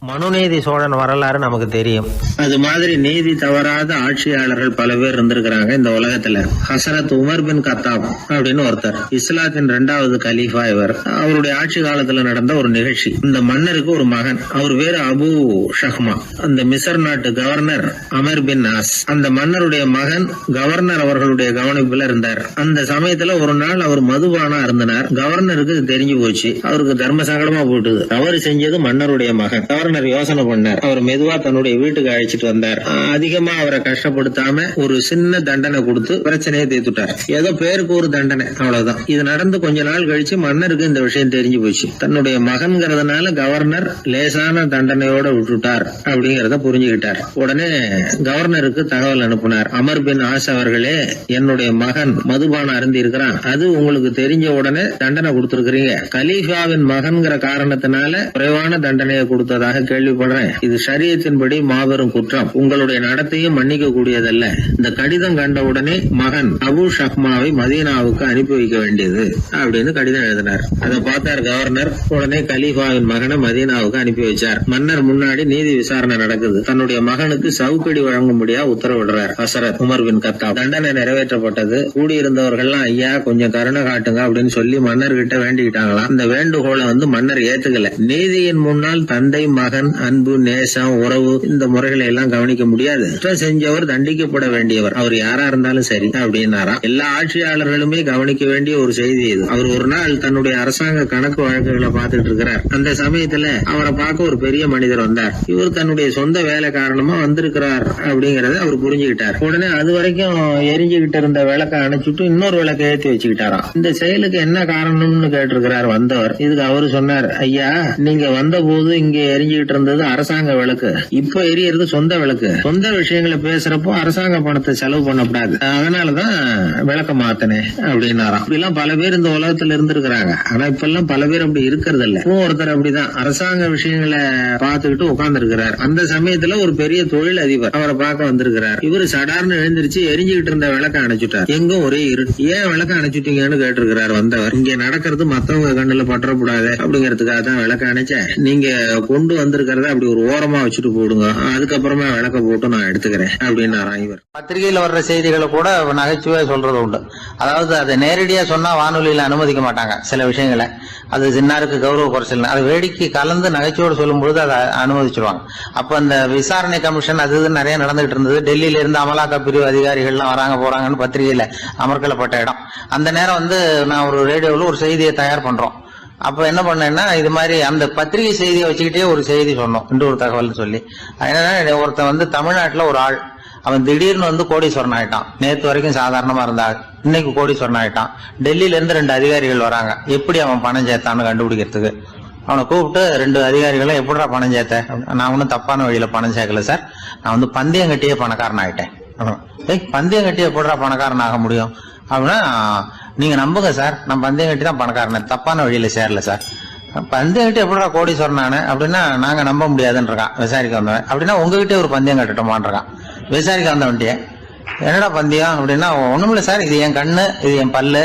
மனுநீதி சோழன் வரலாறு நமக்கு தெரியும். அது மாதிரி நீதி தவறாத ஆட்சியாளர்கள் பல பேர் இருந்திருக்கிறாங்க இந்த உலகத்துல. ஹசரத் உமர் பின் கத்தாப் அப்படின்னு ஒருத்தர், இஸ்லாத்தின் 2வது கலீஃபா இவர். அவருடைய ஆட்சி காலத்துல நடந்த ஒரு நிகழ்ச்சி. இந்த மன்னருக்கு ஒரு மகன், அவர் பேரு அபு ஷஹ்மா. அந்த மிசர் நாட்டு கவர்னர் அமர் பின் ஆஸ், அந்த மன்னருடைய மகன் கவர்னர் அவர்களுடைய கவனிப்புல இருந்தார். அந்த சமயத்துல ஒரு நாள் அவர் மதுபானா இருந்தனார். கவர்னருக்கு தெரிஞ்சு போச்சு. அவருக்கு தர்ம சங்கடமா போட்டுது. தவறு செஞ்சது மன்னருடைய மகன். கவர்னர் யோசனை பண்ணார். அவர் மெதுவா தன்னுடைய வீட்டுக்கு அழைச்சிட்டு வந்தார். அதிகமா அவரை கஷ்டப்படுத்தாம ஒரு சின்ன தண்டனை கொடுத்து பிரச்சனையை தீர்த்துட்டார். ஏதோ பேருக்கு ஒரு தண்டனை, அவ்வளவுதான். இது நடந்து கொஞ்ச நாள் கழிச்சு மன்னருக்கு இந்த விஷயம் தெரிஞ்சு போச்சு. தன்னுடைய மகன்கிறதுனால கவர்னர் லேசான தண்டனையோட விட்டுட்டார் அப்படிங்கறத புரிஞ்சுக்கிட்டார். உடனே கவர்னருக்கு தகவல் அனுப்பினார். அமர் பின் ஆஸ் அவர்களே, என்னுடைய மகன் மதுபானம் அருந்தி இருக்கிறான். அது உங்களுக்கு தெரிஞ்ச உடனே தண்டனை கொடுத்திருக்கிறீங்க. கலீஃபாவின் மகன்கிற காரணத்தினால குறைவான தண்டனையை கொடுத்ததாக கேள்விப்படுறேன். இது ஷரியத்தின்படி மாபெரும் குற்றம். உங்களுடைய நடத்தையும் மன்னிக்க கூடியதல்ல. இந்த கடிதம் கண்ட உடனே மகன் அபு ஷஹ்மாவை மதீனாவுக்கு அனுப்பி வைக்க வேண்டியது அப்படின்னு கடிதம் எழுதினார். அதை பார்த்தார் கவர்னர். உடனே கலீஃபாவின் மகனை மதீனாவுக்கு அனுப்பி வச்சார். மன்னர் முன்னாடி நீதி விசாரணை நடக்குது. தன்னுடைய மகனுக்கு சவுக்கடி வழங்கும்படியா உத்தரவிடுறார் ஹசரத் உமர் பின் கத்தாப். தண்டனை நிறைவேற்றப்பட்டது. கூடியிருந்தவர்கள்லாம் ஐயா கொஞ்சம் கருணை காட்டுங்க அப்படின்னு சொல்லி மன்னர்கிட்ட வேண்டிக்கிட்டாங்களாம். இந்த வேண்டுகோளை மன்னர் ஏத்துக்கல. நீதியின் முன்னால் தந்தை மகன் அன்பு நேசம் உறவு இந்த முறைகளை எல்லாம் கவனிக்க முடியாது. குற்றம் செஞ்சவர் தண்டிக்கப்பட வேண்டியவர், அவர் யாரா இருந்தாலும் சரி அப்படின்னாராம். எல்லா ஆட்சியாளர்களுமே கவனிக்க வேண்டிய ஒரு செய்தி இது. அவர் ஒரு நாள் தன்னுடைய அரசாங்க கணக்கு வழக்குகளை பார்த்துட்டு இருக்கிறார். அந்த சமயத்துல அவரை பார்க்க ஒரு பெரிய மனிதர் வந்தார். இவர் தன்னுடைய சொந்த வேலை காரணமா வந்திருக்கிறார் அப்படிங்கறத அவர் புரிஞ்சுக்கிட்டார். உடனே அது வரைக்கும் எரிஞ்சுகிட்டு இருந்த விளக்க அணைச்சிட்டு இன்னொரு விளக்க ஏற்றி வச்சுக்கிட்டாராம். இந்த செயலுக்கு என்ன காரணம்னு கேட்டிருக்கிறார் வந்தவர். இதுக்கு அவரு சொன்னார், ஐயா நீங்க வந்த போது இங்க எரிஞ்சுகிட்டு இருந்தது அரசாங்க விளக்கு, இப்ப எரியறது சொந்த விளக்கு. சொந்த விஷயங்களை பேசுறப்போ அரசாங்க பணத்தை செலவு பண்ணக்கூடாது, அதனாலதான் விளக்க மாத்தினேன் அப்படின்னாராம். இப்படி எல்லாம் பல பேர் இந்த உலகத்துல இருந்திருக்கிறாங்க. ஆனா இப்ப எல்லாம் பல பேர் அப்படி இருக்கிறது இல்ல. ஒருத்தர் அப்படிதான் அரசாங்க விஷயங்களை பார்த்துக்கிட்டு உட்கார்ந்து இருக்கிறார். அந்த சமயத்துல ஒரு பெரிய தொழில் அதிபர் அவரை பார்க்க வந்திருக்கிறார். இவரு சடார்னு எழுந்திருச்சு எரிஞ்சுகிட்டு இருந்த விளக்க அணைச்சுட்டார். எங்கும் ஒரே இருட்டு. ஏன் விளக்க அணைச்சுட்டீங்கன்னு கேட்டிருக்கிறார் வந்தவர். இங்க நடக்கிறது மத்தவங்க கண்ணுல பற்றக்கூடாது அப்படிங்கறதுக்காக தான் விளக்க அணைச்சேன். நீங்க கொண்டு வந்திருக்கிறத அப்படி ஒரு ஓரமா வச்சுட்டு போடுங்க, அதுக்கப்புறமா விளக்க போட்டு நான் எடுத்துக்கிறேன் அப்படின்னாராம் இவர். பத்திரிகையில வர்ற செய்திகளை கூட நகைச்சுவை சொல்றது உண்டு. அதாவது அதை நேரடியா சொன்னா வானொலியில அனுமதிக்க மாட்டாங்க சில விஷயங்களை. அது சின்னாருக்கு கௌரவ குறைச்சல். அது வேடிக்கை கலந்து நகைச்சுவோடு சொல்லும் பொழுது அதை அனுமதிச்சிருவாங்க. அப்ப அந்த விசாரணை கமிஷன் அது நிறைய நடந்துகிட்டு இருந்தது. டெல்லியில இருந்து அமலாக்க பிரிவு அதிகாரிகள்லாம் வராங்க போறாங்கன்னு பத்திரிகையில அமர்க்கலப்பட்ட இடம். அந்த நேரம் நான் ஒரு ரேடியோவில் ஒரு செய்தியை தயார் பண்றோம். அப்ப என்ன பண்ணேன்னா, இது மாதிரி அந்த பத்திரிகை செய்தியை வச்சுக்கிட்டே ஒரு செய்தி சொன்னோம், இன்னொரு தகவல் சொல்லி. என்னன்னா, ஒருத்தன் தமிழ்நாட்டுல ஒரு ஆள், அவன் திடீர்னு கோடீஸ்வரன் ஆயிட்டான். நேற்று வரைக்கும் சாதாரணமா இருந்தா இன்னைக்கு கோடீஸ்வரன் ஆயிட்டான். டெல்லியில இருந்து 2 அதிகாரிகள் வராங்க. எப்படி அவன் பணம் சேர்த்தான்னு கண்டுபிடிக்கிறதுக்கு அவனை கூப்பிட்டு 2 அதிகாரிகளும் எப்படிடா பணம் சேர்த்த? நான் ஒன்னும் தப்பான வழியில பணம் சேர்க்கல சார், நான் பந்தயம் கட்டியே பணக்காரன் ஆயிட்டேன். பந்தயம் கட்டி எப்படிடா பணக்காரன் ஆக முடியும் அப்படின்னா, நீங்க நம்புங்க சார், நான் பந்தயம் கட்டி தான் பணக்காரன், தப்பான வழியில சேரல சார். பந்தயம் கட்டி எப்படா கோடீஸ்வரன் நானு அப்படின்னா, நாங்க நம்ப முடியாதுன்றான் விசாரிக்க வந்தவன். அப்படின்னா உங்ககிட்டே ஒரு பந்தயம் கட்டட்டுமான்றான் விசாரிக்க வந்தவன்ட்டியே. என்னடா பந்தயம் அப்படின்னா, ஒண்ணுமில்ல சார், இது என் கண்ணு, இது என் பல்லு,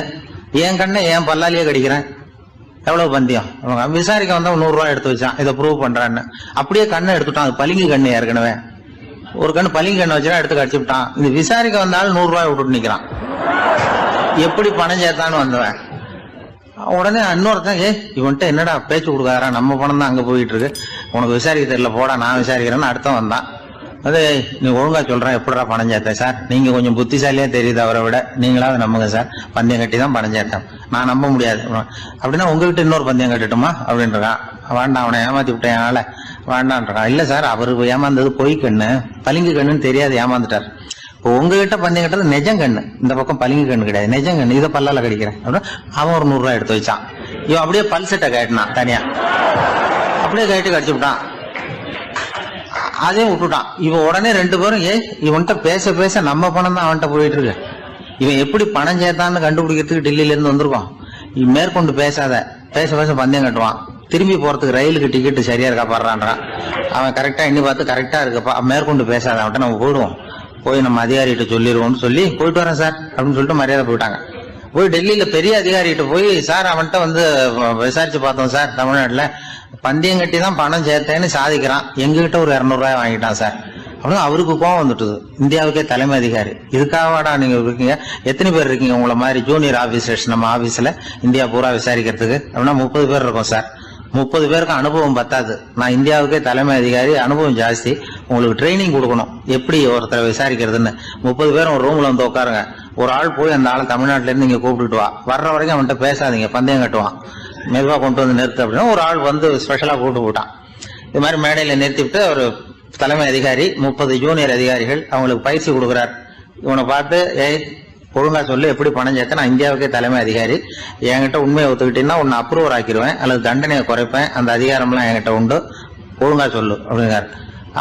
என் கண்ணு என் பல்லாலேயே கடிக்கிறேன், எவ்வளவு பந்தயம். விசாரிக்க வந்தா 100 ரூபாய் எடுத்து வச்சான், இதை ப்ரூவ் பண்றான்னு. அப்படியே கண்ணை எடுத்துட்டான். அது பளிங்கு கண்ணு, ஏற்கனவே ஒரு கண்ணு பளிங்கு கண்ணு வச்சுனா எடுத்து கடிச்சு விட்டான். இது விசாரிக்க வந்தாலும் 100 ரூபாய் விட்டுட்டு நிக்கிறான். எப்படி பணம் சேர்த்தான்னு வந்தவன். உடனே இன்னொருத்தன், இவன்ட்ட என்னடா பேச்சு கொடுக்காரா, நம்ம பணம் தான் அங்க போயிட்டு இருக்கு, உனக்கு விசாரிக்க தெரியல, போடா நான் விசாரிக்கிறேன்னு அடுத்த வந்தான். அது நீ ஒழுங்கா சொல்றேன், எப்படிடா பணம் சேர்த்த சார், நீங்க கொஞ்சம் புத்திசாலியா தெரியுது அவரை விட, நீங்களாவது நம்புங்க சார், பந்தயம் கட்டி தான் பணம் சேர்த்தேன், நான் நம்ப முடியாது அப்படின்னா உங்ககிட்ட இன்னொரு பந்தயம் கட்டட்டுமா அப்படின்றான். வேண்டாம், அவனை ஏமாத்தி விட்டேன் ஆள வேண்டான்றான். இல்ல சார், அவரு ஏமாந்தது பொய் கண்ணு, பளிங்கு கண்ணுன்னு தெரியாது, ஏமாந்துட்டார். இப்போ உங்ககிட்ட பந்தயம் கட்டது நெஜம் கண்ணு, இந்த பக்கம் பளிங்கு கண்ணு கிடையாது, நெஜம் கண்ணு, இதை பல்லால கடிக்கிறேன் அப்படின்னா அவன் ஒரு 100 ரூபாய் எடுத்து வச்சான். இவன் அப்படியே பல்செட்டை கட்டினான் தனியா, அப்படியே கட்டி கடிச்சு விட்டான். அதையும் விட்டுட்டான். இவன் உடனே 2 பேரும், இவன்கிட்ட பேச பேச நம்ம பணம் தான் அவன்கிட்ட போயிட்டு இருக்கு, இவன் எப்படி பணம் சேர்த்தான்னு கண்டுபிடிக்கிறதுக்கு டெல்லியில இருந்து வந்திருக்கோம், இவன் மேற்கொண்டு பேசாத, பேச பேச பந்தயம் கட்டுவான். திரும்பி போறதுக்கு ரயிலுக்கு டிக்கெட்டு சரியா இருக்கா பாடுறான்றான். அவன் கரெக்டா எண்ணி பார்த்து கரெக்டா இருக்குப்பா, மேற்கொண்டு பேசாத, அவன்கிட்ட நம்ம போயிடுவோம், போய் நம்ம அதிகாரிகிட்ட சொல்லிடுவோம்னு சொல்லி போயிட்டு வரேன் சார் அப்படின்னு சொல்லிட்டு மரியாதை போயிட்டாங்க. போய் டெல்லியில பெரிய அதிகாரிகிட்ட போய், சார் அவன்கிட்ட வந்து விசாரிச்சு பார்த்தோம் சார், தமிழ்நாட்டுல பந்தயம் கட்டி தான் பணம் சேர்த்தேன்னு சாதிக்கிறான், எங்ககிட்ட ஒரு 200 ரூபாய் வாங்கிட்டான் சார் அப்படின்னு அவருக்கு கோவம் வந்துட்டுது. இந்தியாவுக்கே தலைமை அதிகாரி, இதுக்காகவாடா நீங்க இருக்கீங்க, எத்தனை பேர் இருக்கீங்க உங்களை மாதிரி ஜூனியர் ஆபீசர்ஸ் நம்ம ஆபீஸ்ல இந்தியா பூரா விசாரிக்கிறதுக்கு அப்படின்னா 30 பேர் இருக்கோம் சார். 30 பேருக்கு அனுபவம் பத்தாது, நான் இந்தியாவுக்கே தலைமை அதிகாரி, அனுபவம் ஜாஸ்தி, உங்களுக்கு ட்ரைனிங் கொடுக்கணும் எப்படி ஒருத்தரை விசாரிக்கிறதுன்னு. 30 பேரும் ஒரு ரூம்ல வந்து உட்காருங்க, ஒரு ஆள் போய் அந்த ஆள் தமிழ்நாட்டுல இருந்து இங்க கூப்பிட்டுட்டு வா, வர்ற வரைக்கும் அவன்கிட்ட பேசாதீங்க, பந்தயம் கட்டுவான், மெதுவா கொண்டு வந்து நிறுத்து அப்படின்னா ஒரு ஆள் வந்து ஸ்பெஷலா கூப்பிட்டு போட்டான். இது மாதிரி மேடையில நிறுத்திவிட்டு ஒரு தலைமை அதிகாரி 30 ஜூனியர் அதிகாரிகள் அவங்களுக்கு பயிற்சி கொடுக்குறார். இவனை பார்த்து, ஏய் ஒழுங்கா சொல்லு, எப்படி பணம் சேர்த்த, நான் இந்தியாவுக்கே தலைமை அதிகாரி, என்கிட்ட உண்மையை ஒத்துக்கிட்டீங்கன்னா உன்னை அப்ரூவர் ஆக்கிடுவேன் அல்லது தண்டனையை குறைப்பேன், அந்த அதிகாரம்லாம் என்கிட்ட உண்டு, ஒழுங்கா சொல்லு அப்படிங்கிறார்.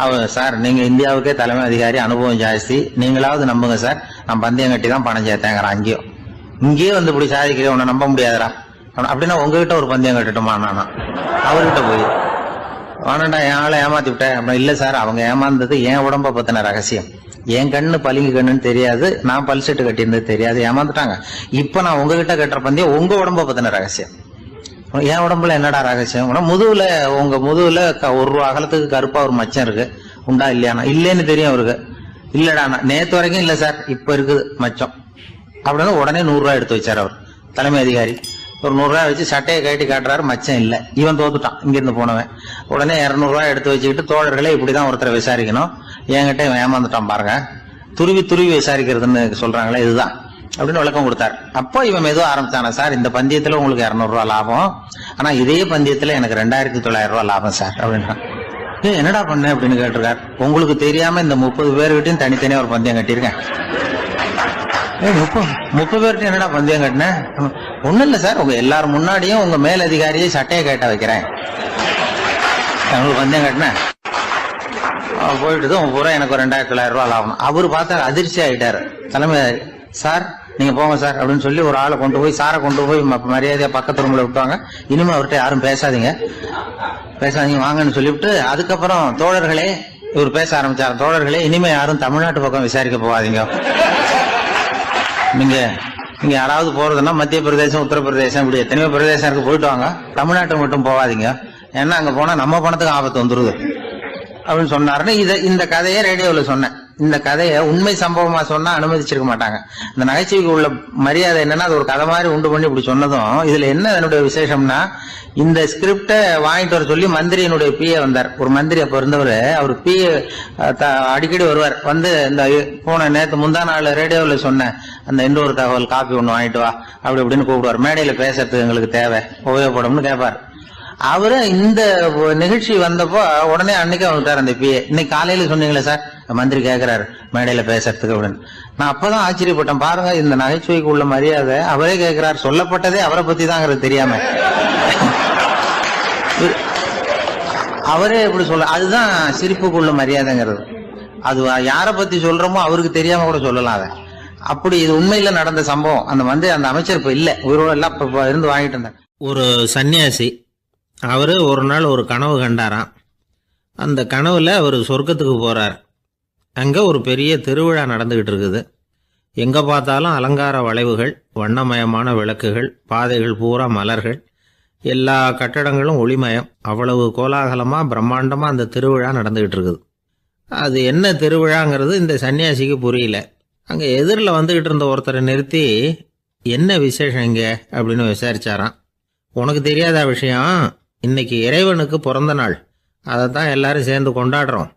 அவர், சார் நீங்க இந்தியாவுக்கே தலைமை அதிகாரி, அனுபவம் ஜாஸ்தி, நீங்களாவது நம்புங்க சார், நான் பந்தயம் கட்டி தான் பணம் சேர்த்தேங்கிறான். இங்கேயும் வந்து இப்படி சாதிக்கிறேன், உன்னை நம்ப முடியாதரா அப்படின்னா உங்ககிட்ட ஒரு பந்தயம் கட்டுட்டுமா நானா அவர்கிட்ட போய், வேணாண்டா என் ஆளை ஏமாத்தி விட்டேன் அப்படின்னா, இல்ல சார் அவங்க ஏமாந்தது என் உடம்ப பத்தின ரகசியம், என் கண்ணு பளிங்கு கண்ணுன்னு தெரியாது, நான் பல்செட்டு கட்டியிருந்தது தெரியாது, ஏமாந்துட்டாங்க. இப்ப நான் உங்ககிட்ட கட்டுற பந்தயம் உங்க உடம்ப பத்தின ரகசியம். என் உடம்புல என்னடா ரகசியம், முதுகுல, உங்க முதுகுல 1 ரூபா அகலத்துக்கு கருப்பா ஒரு மச்சம் இருக்கு, உண்டா இல்லையானா, இல்லேன்னு தெரியும் அவருக்கு. இல்லடா நேத்து வரைக்கும் இல்ல சார், இப்ப இருக்குது மச்சம் அப்படின்னு உடனே 100 ரூபாய் எடுத்து வச்சார் அவர் தலைமை அதிகாரி. ஒரு 100 ரூபாய் வச்சு சட்டையை கட்டி காட்டுறாரு, மச்சம் இல்ல, இவன் தோத்துட்டான் இங்கிருந்து போனவன். உடனே 200 ரூபாய் எடுத்து வச்சுக்கிட்டு, தோழர்களே இப்படிதான் ஒருத்தரை விசாரிக்கணும், என்கிட்ட இவன் ஏமாந்துட்டான் பாருங்க, துருவி துருவி விசாரிக்கிறதுன்னு சொல்றாங்களே இதுதான் அப்படின்னு விளக்கம் கொடுத்தாரு. அப்போ இவன் மெதுவா ஆரம்பிச்சானா, சார் இந்த பந்தயத்துல உங்களுக்கு 200 ரூபாய் லாபம், ஆனா இதே பந்தயத்துல எனக்கு 2900 ரூபாய் லாபம் சார் அப்படின்றான். என்னடா பண்ண அப்படின்னு கேட்டிருக்காரு. உங்களுக்கு தெரியாம இந்த 30 பேர்கிட்டையும் தனித்தனியா ஒரு பந்தயம் கட்டியிருக்கேன். 30 பேர்கிட்ட என்னடா பந்தயம் கட்டினேன், ஒண்ணும் இல்ல சார், உங்க எல்லாரும் முன்னாடியும் உங்க மேல் அதிகாரியை சட்டையை கேட்ட வைக்கிறேன், உங்களுக்கு பந்தயம் கட்டினேன், போயிட்டு உங்க பூரா எனக்கு 2900 ரூபாய் லாபம். அவரு பார்த்தா அதிர்ச்சி ஆயிட்டாரு. தலைமை, சார் நீங்க போங்க சார் அப்படின்னு சொல்லி ஒரு ஆளை கொண்டு போய், சாரை கொண்டு போய் மரியாதையா பக்கத்து ரூம்ல விட்டுவாங்க, இனிமே அவர்கிட்ட யாரும் பேசாதீங்க வாங்கன்னு சொல்லிவிட்டு, அதுக்கப்புறம் தோழர்களே, இவர் பேச ஆரம்பிச்சார், தோழர்களே இனிமே யாரும் தமிழ்நாட்டு பக்கம் விசாரிக்க போகாதீங்க, நீங்க யாராவது போறதுன்னா மத்திய பிரதேசம், உத்தரப்பிரதேசம், இப்படி எத்தனையோ பிரதேசம் போயிட்டு வாங்க, தமிழ்நாட்டுக்கு மட்டும் போகாதீங்க, ஏன்னா அங்க போனா நம்ம பணத்துக்கு ஆபத்து வந்துருது அப்படின்னு சொன்னாருன்னு. இந்த கதையை ரேடியோல சொன்னேன். இந்த கதையை உண்மை சம்பவமா சொன்னா அனுமதிச்சிருக்க மாட்டாங்க. இந்த நகைச்சுவைக்கு உள்ள மரியாதை என்னன்னா, அது ஒரு கதை மாதிரி உண்டு பண்ணி இப்படி சொன்னதும், இதுல என்ன என்னுடைய விசேஷம்னா, இந்த ஸ்கிரிப்ட வாங்கிட்டு வர சொல்லி மந்திரியினுடைய பிஏ வந்தார். ஒரு மந்திரி அப்ப இருந்தவர், அவர் பிஏ அடிக்கடி வருவார். வந்து இந்த போன நேத்து முந்தா நாள் ரேடியோல சொன்ன அந்த இன்னொரு தகவல் காப்பி ஒண்ணு வாங்கிட்டு வா அப்படி இப்படின்னு கூப்பிடுவார். மேடையில பேசுறதுக்கு எங்களுக்கு தேவை, உபயோகப்படும்னு கேட்பார். அவரு இந்த நிகழ்ச்சி வந்தப்போ உடனே அன்னைக்கு வந்துட்டார் அந்த பிஏ. இன்னைக்கு காலையில சொன்னீங்களே சார், மந்திரி கேட்கிறாரு மேடையில பேசுறதுக்கு அப்படின்னு. நான் அப்பதான் ஆச்சரியப்பட்டேன், பாருங்க இந்த நகைச்சுவைக்கு உள்ள மரியாதை. அவரே கேட்கிறார், சொல்லப்பட்டதே அவரை பத்தி தாங்கிறது தெரியாம அவரே எப்படி சொல்ல, அதுதான் சிரிப்புக்குள்ள மரியாதைங்கிறது. அது யாரை பத்தி சொல்றோமோ அவருக்கு தெரியாம கூட சொல்லலாம் அதை. அப்படி இது உண்மையில நடந்த சம்பவம். அந்த அமைச்சர் இப்ப இல்ல, உயிரோட எல்லாம் இப்ப இருந்து வாங்கிட்டு இருந்தார். ஒரு சன்னியாசி, அவரு ஒரு நாள் ஒரு கனவு கண்டாராம். அந்த கனவுல அவர் சொர்க்கத்துக்கு போறார். அங்க ஒரு பெரிய திருவிழா நடந்துகிட்டு இருக்குது. எங்க பார்த்தாலும் அலங்கார வளைவுகள், வண்ணமயமான விளக்குகள், பாதைகள் பூரா மலர்கள், எல்லா கட்டடங்களும் ஒளிமயம். அவ்வளவு கோலாகலமா பிரம்மாண்டமா அந்த திருவிழா நடந்துகிட்டு இருக்குது. அது என்ன திருவிழாங்கிறது இந்த சன்னியாசிக்கு புரியல. அங்க எதிரில் வந்துகிட்டு இருந்த ஒருத்தரை நிறுத்தி, என்ன விசேஷம் இங்க அப்படின்னு விசாரிச்சாராம். உனக்கு தெரியாத விஷயம், இன்னைக்கு இறைவனுக்கு பிறந்த நாள், அதை தான் எல்லாரும் சேர்ந்து கொண்டாடுறோம்.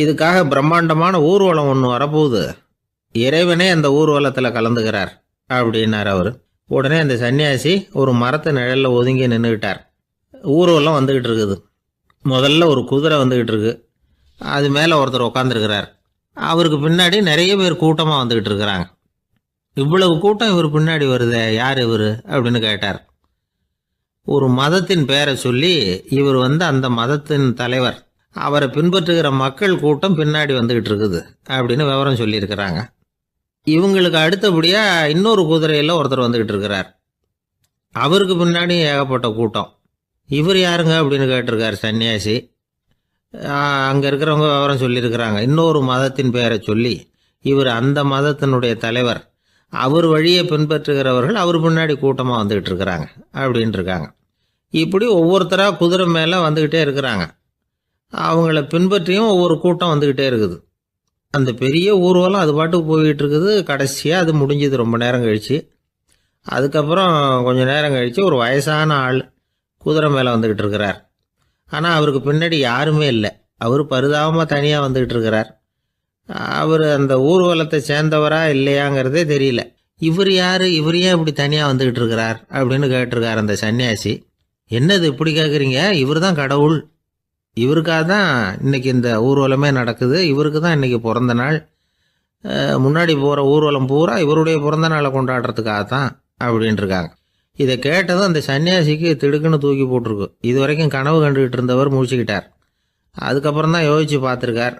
இதுக்காக பிரம்மாண்டமான ஊர்வலம் ஒன்று வரப்போகுது, இறைவனே அந்த ஊர்வலத்தில் கலந்துக்கிறார் அப்படின்னார் அவர். உடனே அந்த சன்னியாசி ஒரு மரத்து நிழலில் ஒதுங்கி நின்றுக்கிட்டார். ஊர்வலம் வந்துக்கிட்டு இருக்குது. முதல்ல ஒரு குதிரை வந்துக்கிட்டு இருக்கு, அது மேலே ஒருத்தர் உட்காந்துருக்கிறார். அவருக்கு பின்னாடி நிறைய பேர் கூட்டமாக வந்துக்கிட்டு இருக்கிறாங்க. இவ்வளவு கூட்டம் இவர் பின்னாடி வருதே, யார் இவர் அப்படின்னு கேட்டார். ஒரு மதத்தின் பெயரை சொல்லி, இவர் அந்த மதத்தின் தலைவர், அவரை பின்பற்றுகிற மக்கள் கூட்டம் பின்னாடி வந்துகிட்டு இருக்குது அப்படின்னு விவரம் சொல்லியிருக்கிறாங்க. இவங்களுக்கு அடுத்தபடியாக இன்னொரு குதிரையில் ஒருத்தர் வந்துக்கிட்டு இருக்கிறார். அவருக்கு பின்னாடி ஏகப்பட்ட கூட்டம். இவர் யாருங்க அப்படின்னு கேட்டிருக்கார் சன்னியாசி. அங்கே இருக்கிறவங்க விவரம் சொல்லியிருக்கிறாங்க. இன்னொரு மதத்தின் பெயரை சொல்லி, இவர் அந்த மதத்தினுடைய தலைவர், அவர் வழியை பின்பற்றுகிறவர்கள் அவர் பின்னாடி கூட்டமாக வந்துக்கிட்டு இருக்கிறாங்க அப்படின்ட்டு இருக்காங்க. இப்படி ஒவ்வொருத்தராக குதிரை மேலே வந்துக்கிட்டே இருக்கிறாங்க. அவங்கள பின்பற்றியும் ஒவ்வொரு கூட்டம் வந்துக்கிட்டே இருக்குது. அந்த பெரிய ஊர்வலம் அது பாட்டுக்கு போய்கிட்டு இருக்குது. கடைசியாக அது முடிஞ்சது ரொம்ப நேரம் கழித்து. அதுக்கப்புறம் கொஞ்சம் நேரம் கழித்து ஒரு வயசான ஆள் குதிரை மேலே வந்துக்கிட்டு இருக்கிறார். ஆனால் அவருக்கு பின்னாடி யாருமே இல்லை. அவர் பரிதாபமாக தனியாக வந்துக்கிட்டு இருக்கிறார். அவர் அந்த ஊர்வலத்தை சேர்ந்தவரா இல்லையாங்கிறதே தெரியல. இவர் யார், இவர் ஏன் இப்படி தனியாக வந்துக்கிட்டு இருக்கிறார் அப்படின்னு கேட்டிருக்கார் அந்த சன்னியாசி. என்னது இப்படி கேட்குறீங்க? இவர் தான் கடவுள், இவருக்காக தான் இன்றைக்கி இந்த ஊர்வலமே நடக்குது, இவருக்கு தான் இன்றைக்கி பிறந்த நாள், முன்னாடி போகிற ஊர்வலம் பூரா இவருடைய பிறந்த நாளை கொண்டாடுறதுக்காக தான் அப்படின்ட்டுருக்காங்க. இதை கேட்டதும் அந்த சன்னியாசிக்கு திடுக்குன்னு தூக்கி போட்டிருக்கு. இது வரைக்கும் கனவு கண்டுகிட்டு இருந்தவர் முடிச்சுக்கிட்டார். அதுக்கப்புறம் தான் யோசித்து பார்த்துருக்கார்.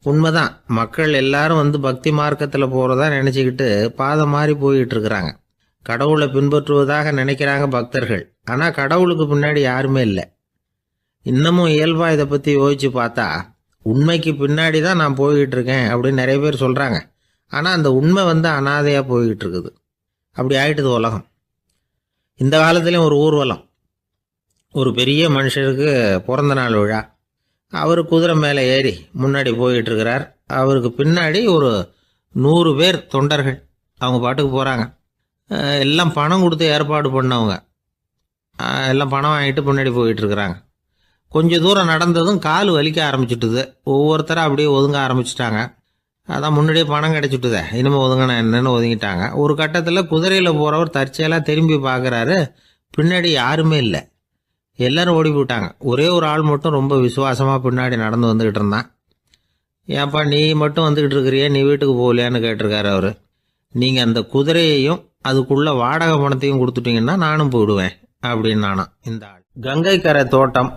உண்மைதான், மக்கள் எல்லாரும் வந்து பக்தி மார்க்கத்தில் போகிறதா நினச்சிக்கிட்டு பாதை மாறி போய்கிட்டு இருக்கிறாங்க. கடவுளை பின்பற்றுவதாக நினைக்கிறாங்க பக்தர்கள். ஆனால் கடவுளுக்கு பின்னாடி யாருமே இல்லை. இன்னமும் இயல்பாக இதை பற்றி யோசித்து பார்த்தா உண்மைக்கு பின்னாடி தான் நான் போய்கிட்டு இருக்கேன் அப்படின்னு நிறைய பேர் சொல்கிறாங்க. ஆனால் அந்த உண்மை வந்து அனாதையாக போய்கிட்டு இருக்குது. அப்படி ஆயிட்டுது உலகம். இந்த காலத்துலேயும் ஒரு ஊர்வலம், ஒரு பெரிய மனுஷருக்கு பிறந்த நாள் விழா. அவர் குதிரை மேலே ஏறி முன்னாடி போய்கிட்டு இருக்கிறார். அவருக்கு பின்னாடி ஒரு 100 பேர் தொண்டர்கள் அவங்க பாட்டுக்கு போகிறாங்க. எல்லாம் பணம் கொடுத்து ஏற்பாடு பண்ணவங்க. எல்லாம் பணம் வாங்கிட்டு முன்னாடி போயிட்டு இருக்கிறாங்க. கொஞ்சம் தூரம் நடந்ததும் கால் வலிக்க ஆரம்பிச்சுட்டுது. ஒவ்வொருத்தரும் அப்படியே ஒதுங்க ஆரம்பிச்சிட்டாங்க. அதான் முன்னாடியே பணம் கிடச்சிட்டுதே, இனிமேல் ஒதுங்கினா என்னன்னு ஒதுங்கிட்டாங்க. ஒரு கட்டத்தில் குதிரையில் போகிறவர் தற்செயலாக திரும்பி பார்க்குறாரு. பின்னாடி யாருமே இல்லை, எல்லோரும் ஓடி போயிட்டாங்க. ஒரே ஒரு ஆள் மட்டும் ரொம்ப விசுவாசமாக பின்னாடி நடந்து வந்துக்கிட்டு இருந்தான். ஏன்ப்பா நீ மட்டும் வந்துக்கிட்டு இருக்கிறியே, நீ வீட்டுக்கு போகலையான்னு கேட்டிருக்காரு அவர். நீங்கள் அந்த குதிரையையும் அதுக்குள்ள வாடகை பணத்தையும் கொடுத்துட்டீங்கன்னா நானும் போயிடுவேன் அப்படின்னு நானும். இந்த ஆள் கங்கை கரை தோட்டம்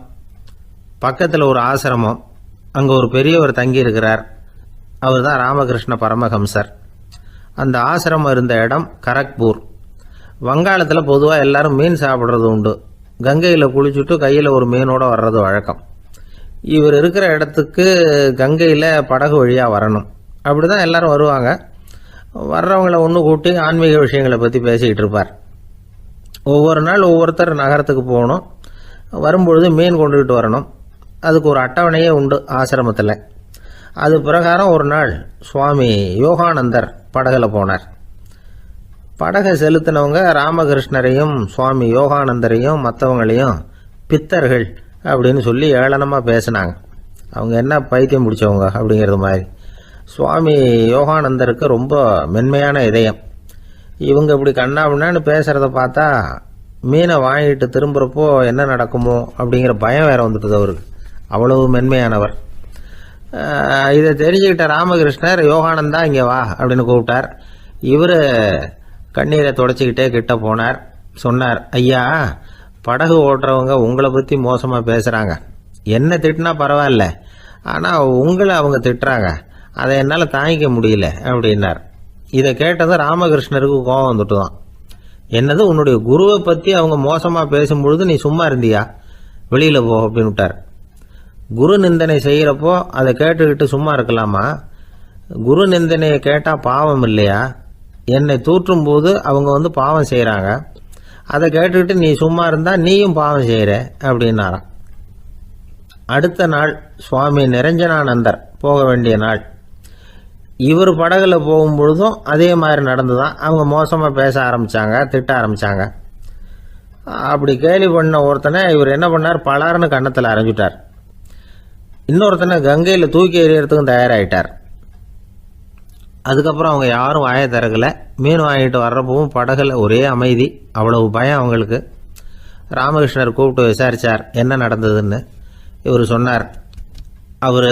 பக்கத்தில் ஒரு ஆசிரமம், அங்கே ஒரு பெரியவர் தங்கி இருக்கிறார். அவர் தான் ராமகிருஷ்ண பரமஹம்சர். அந்த ஆசிரமம் இருந்த இடம் கரக்பூர். வங்காளத்தில் பொதுவாக எல்லாரும் மீன் சாப்பிட்றது உண்டு. கங்கையில் குளிச்சுட்டு கையில் ஒரு மீனோடு வர்றது வழக்கம். இவர் இருக்கிற இடத்துக்கு கங்கையில் படகு வழியாக வரணும். அப்படி தான் எல்லோரும் வருவாங்க. வர்றவங்கள ஒன்று கூட்டி ஆன்மீக விஷயங்களை பற்றி பேசிக்கிட்டு இருப்பார். ஒவ்வொரு நாள் ஒவ்வொருத்தர் நகரத்துக்கு போகணும். வரும்பொழுது மீன் கொண்டுகிட்டு வரணும். அதுக்கு ஒரு அட்டவணையே உண்டு ஆசிரமத்தில். அது பிரகாரம் ஒரு நாள் சுவாமி யோகானந்தர் படகில் போனார். படகை செலுத்தினவங்க ராமகிருஷ்ணரையும் சுவாமி யோகானந்தரையும் மற்றவங்களையும் பித்தர்கள் அப்படின்னு சொல்லி ஏளனமாக பேசினாங்க. அவங்க என்ன பைத்தியம் பிடிச்சவங்க அப்படிங்கிறது மாதிரி. சுவாமி யோகானந்தருக்கு ரொம்ப மென்மையான இதயம். இவங்க இப்படி கண்ணாபின்னான்னு பேசுகிறத பார்த்தா மீனை வாங்கிட்டு திரும்புகிறப்போ என்ன நடக்குமோ அப்படிங்கிற பயம் வேறு வந்துட்டுது அவருக்கு. அவ்வளவு மென்மையானவர். இதை தெரிஞ்சுக்கிட்ட ராமகிருஷ்ணர் யோகானந்தா இங்கே வா அப்படின்னு கூப்பிட்டார். இவர் கண்ணீரை தொடச்சிக்கிட்டே கிட்ட போனார். சொன்னார், ஐயா, படகு ஓட்டுறவங்க உங்களை பற்றி மோசமாக பேசுகிறாங்க. என்ன திட்டினா பரவாயில்ல, ஆனால் உங்களை அவங்க திட்டுறாங்க, அதை என்னால் தாங்கிக்க முடியல அப்படின்னார். இதை கேட்டதும் ராமகிருஷ்ணருக்கு கோபம் வந்துட்டு தான். என்னது, உன்னுடைய குருவை பற்றி அவங்க மோசமாக பேசும்பொழுது நீ சும்மா இருந்தியா? வெளியில் போ அப்படின்னு விட்டார். குரு நிந்தனை செய்கிறப்போ அதை கேட்டுக்கிட்டு சும்மா இருக்கலாமா? குரு நிந்தனையை கேட்டால் பாவம் இல்லையா? என்னை தூற்றும் போது அவங்க வந்து பாவம் செய்கிறாங்க, அதை கேட்டுக்கிட்டு நீ சும்மா இருந்தால் நீயும் பாவம் செய்கிற அப்படின்னாராம். அடுத்த நாள் சுவாமி நிரஞ்சனானந்தர் போக வேண்டிய நாள். இவர் படகுல போகும்பொழுதும் அதே மாதிரி நடந்துதான். அவங்க மோசமாக பேச ஆரம்பித்தாங்க, திட்ட ஆரம்பித்தாங்க. அப்படி கேலி பண்ண ஒருத்தனை இவர் என்ன பண்ணார், பலார்னு கன்னத்தில் அரைஞ்சிட்டார். இன்னொருத்தனை கங்கையில் தூக்கி எறியறதுக்கும் தயாராகிட்டார். அதுக்கப்புறம் அவங்க யாரும் வாயை திறக்கலை. மீன் வாங்கிட்டு வர்றப்பவும் படகுல ஒரே அமைதி. அவ்வளவு பயம் அவங்களுக்கு. ராமகிருஷ்ணர் கூப்பிட்டு விசாரித்தார் என்ன நடந்ததுன்னு. இவர் சொன்னார், அவர்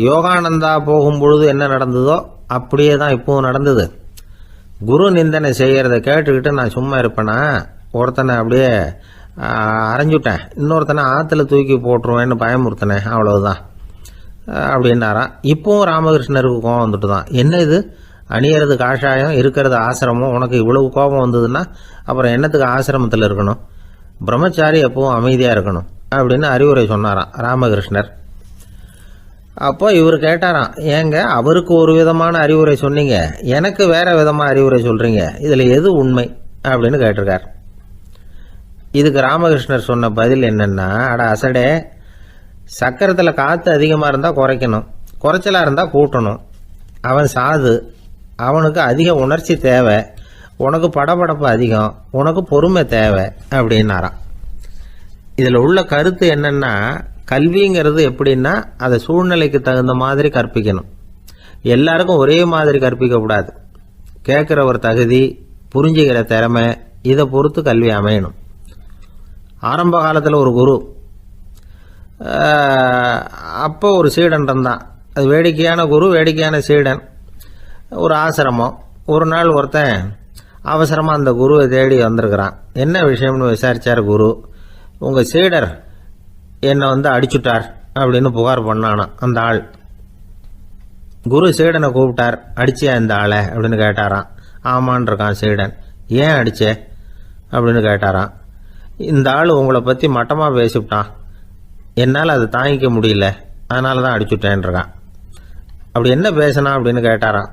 யோகானந்தா போகும்பொழுது என்ன நடந்ததோ அப்படியே தான் இப்போவும் நடந்தது. குரு நிந்தனை செய்கிறத கேட்டுக்கிட்டு நான் சும்மா இருப்பேனா? ஒருத்தனை அப்படியே அரைஞ்சுட்டேன், இன்னொருத்தனை ஆற்றுல தூக்கி போட்டுருவேன்னு பயமுறுத்தினேன், அவ்வளவுதான் அப்படின்னாராம். இப்போவும் ராமகிருஷ்ணருக்கு கோபம் வந்துட்டு தான். என்ன இது, அணியறது காஷாயம், இருக்கிறது ஆசிரமம், உனக்கு இவ்வளவு கோபம் வந்ததுன்னா அப்புறம் என்னத்துக்கு ஆசிரமத்தில் இருக்கணும்? பிரம்மச்சாரி எப்பவும் அமைதியாக இருக்கணும் அப்படின்னு அறிவுரை சொன்னாராம் ராமகிருஷ்ணர். அப்போ இவர் கேட்டாராம், ஏங்க அவருக்கு ஒரு விதமான அறிவுரை சொன்னீங்க, எனக்கு வேற விதமாக அறிவுரை சொல்கிறீங்க, இதில் எது உண்மை அப்படின்னு கேட்டிருக்கார். இதுக்கு ராமகிருஷ்ணர் சொன்ன பதில் என்னென்னா, அட அசடே, சக்கரத்தில் காற்று அதிகமாக இருந்தால் குறைக்கணும், குறைச்சலாக இருந்தால் கூட்டணும். அவன் சாது, அவனுக்கு அதிக உணர்ச்சி தேவை, உனக்கு படபடப்பு அதிகம், உனக்கு பொறுமை தேவை அப்படின்னாராம். இதில் உள்ள கருத்து என்னென்னா, கல்விங்கிறது எப்படின்னா அதை சூழ்நிலைக்கு தகுந்த மாதிரி கற்பிக்கணும். எல்லாருக்கும் ஒரே மாதிரி கற்பிக்கக்கூடாது. கேட்குற ஒரு தகுதி, புரிஞ்சுக்கிற திறமை, இதை பொறுத்து கல்வி அமையணும். ஆரம்ப காலத்தில் ஒரு குரு, அப்போ ஒரு சீடன் இருந்தான். அது வேடிக்கையான குரு, வேடிக்கையான சீடன். ஒரு ஆசிரமம். ஒரு நாள் ஒருத்தன் அவசரமாக அந்த குருவை தேடி வந்திருக்கிறான். என்ன விஷயம்னு விசாரித்தார் குரு. உங்கள் சீடர் என்னை அடிச்சுட்டார் அப்படின்னு புகார் பண்ணானா அந்த ஆள். குரு சீடனை கூப்பிட்டார். அடிச்சியா இந்த ஆளை அப்படின்னு கேட்டாராம். ஆமான் இருக்கான் சீடன். ஏன் அடிச்சே அப்படின்னு கேட்டாராம். இந்த ஆள் உங்களை பற்றி மட்டமாக பேசிவிட்டான், என்னால் அதை தாங்கிக்க முடியல, அதனால தான் அடிச்சுட்டேன்ருக்கான். அப்படி என்ன பேசினா அப்படின்னு கேட்டாராம்.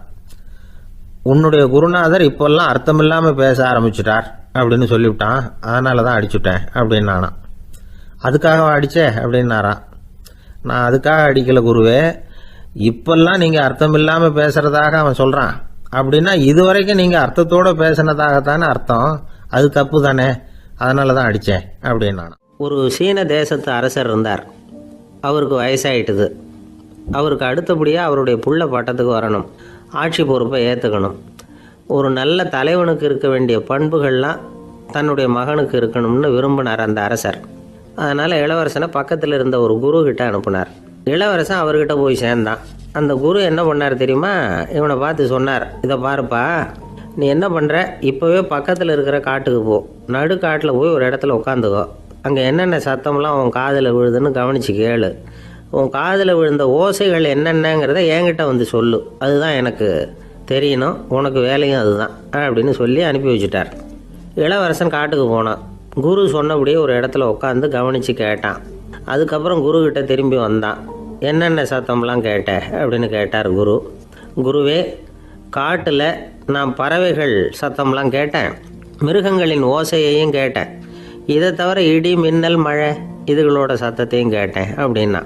உன்னுடைய குருநாதர் இப்போல்லாம் அர்த்தமில்லாமல் பேச ஆரம்பிச்சுட்டார் அப்படின்னு சொல்லிவிட்டான், அதனால தான் அடிச்சுட்டேன் அப்படின்னு நானாம். அதுக்காக அடித்தே அப்படின்னாராம். நான் அதுக்காக அடிக்கலை குருவே, இப்பெல்லாம் நீங்கள் அர்த்தம் இல்லாமல் பேசுகிறதாக அவன் சொல்கிறான், அப்படின்னா இதுவரைக்கும் நீங்கள் அர்த்தத்தோடு பேசினதாகத்தானே அர்த்தம், அது தப்பு தானே, அதனால தான் அடித்தேன் அப்படின்னு நானாம். ஒரு சீன தேசத்து அரசர் இருந்தார். அவருக்கு வயசாயிட்டுது. அவருக்கு அடுத்தபடியாக அவருடைய புள்ள பட்டத்துக்கு வரணும், ஆட்சி பொறுப்பை ஏற்றுக்கணும். ஒரு நல்ல தலைவனுக்கு இருக்க வேண்டிய பண்புகள்லாம் தன்னுடைய மகனுக்கு இருக்கணும்னு விரும்பினார் அந்த அரசர். அதனால் இளவரசனை பக்கத்தில் இருந்த ஒரு குரு கிட்ட அனுப்புனார். இளவரசன் அவர்கிட்ட போய் சேர்ந்தான். அந்த குரு என்ன பண்ணார் தெரியுமா, இவனை பார்த்து சொன்னார், இதை பாருப்பா, நீ என்ன பண்ணுற, இப்போவே பக்கத்தில் இருக்கிற காட்டுக்கு போ, நடு காட்டில் போய் ஒரு இடத்துல உட்காந்துக்கோ, அங்கே என்னென்ன சத்தம்லாம் உன் காதில் விழுதுன்னு கவனித்து கேளு, உன் காதில் விழுந்த ஓசைகள் என்னென்னங்கிறத என்கிட்ட சொல்லு, அதுதான் எனக்கு தெரியணும், உனக்கு வேலையும் அதுதான் அப்படின்னு சொல்லி அனுப்பி வச்சுட்டார். இளவரசன் காட்டுக்கு போனான். குரு சொன்னபடியே ஒரு இடத்துல உட்காந்து கவனித்து கேட்டான். அதுக்கப்புறம் குருக்கிட்ட திரும்பி வந்தான். என்னென்ன சத்தம்லாம் கேட்ட அப்படின்னு கேட்டார் குரு. குருவே, காட்டில் நான் பறவைகள் சத்தம்லாம் கேட்டேன், மிருகங்களின் ஓசையையும் கேட்டேன், இதை தவிர இடி மின்னல் மழை இதுகளோட சத்தத்தையும் கேட்டேன் அப்படின்னா.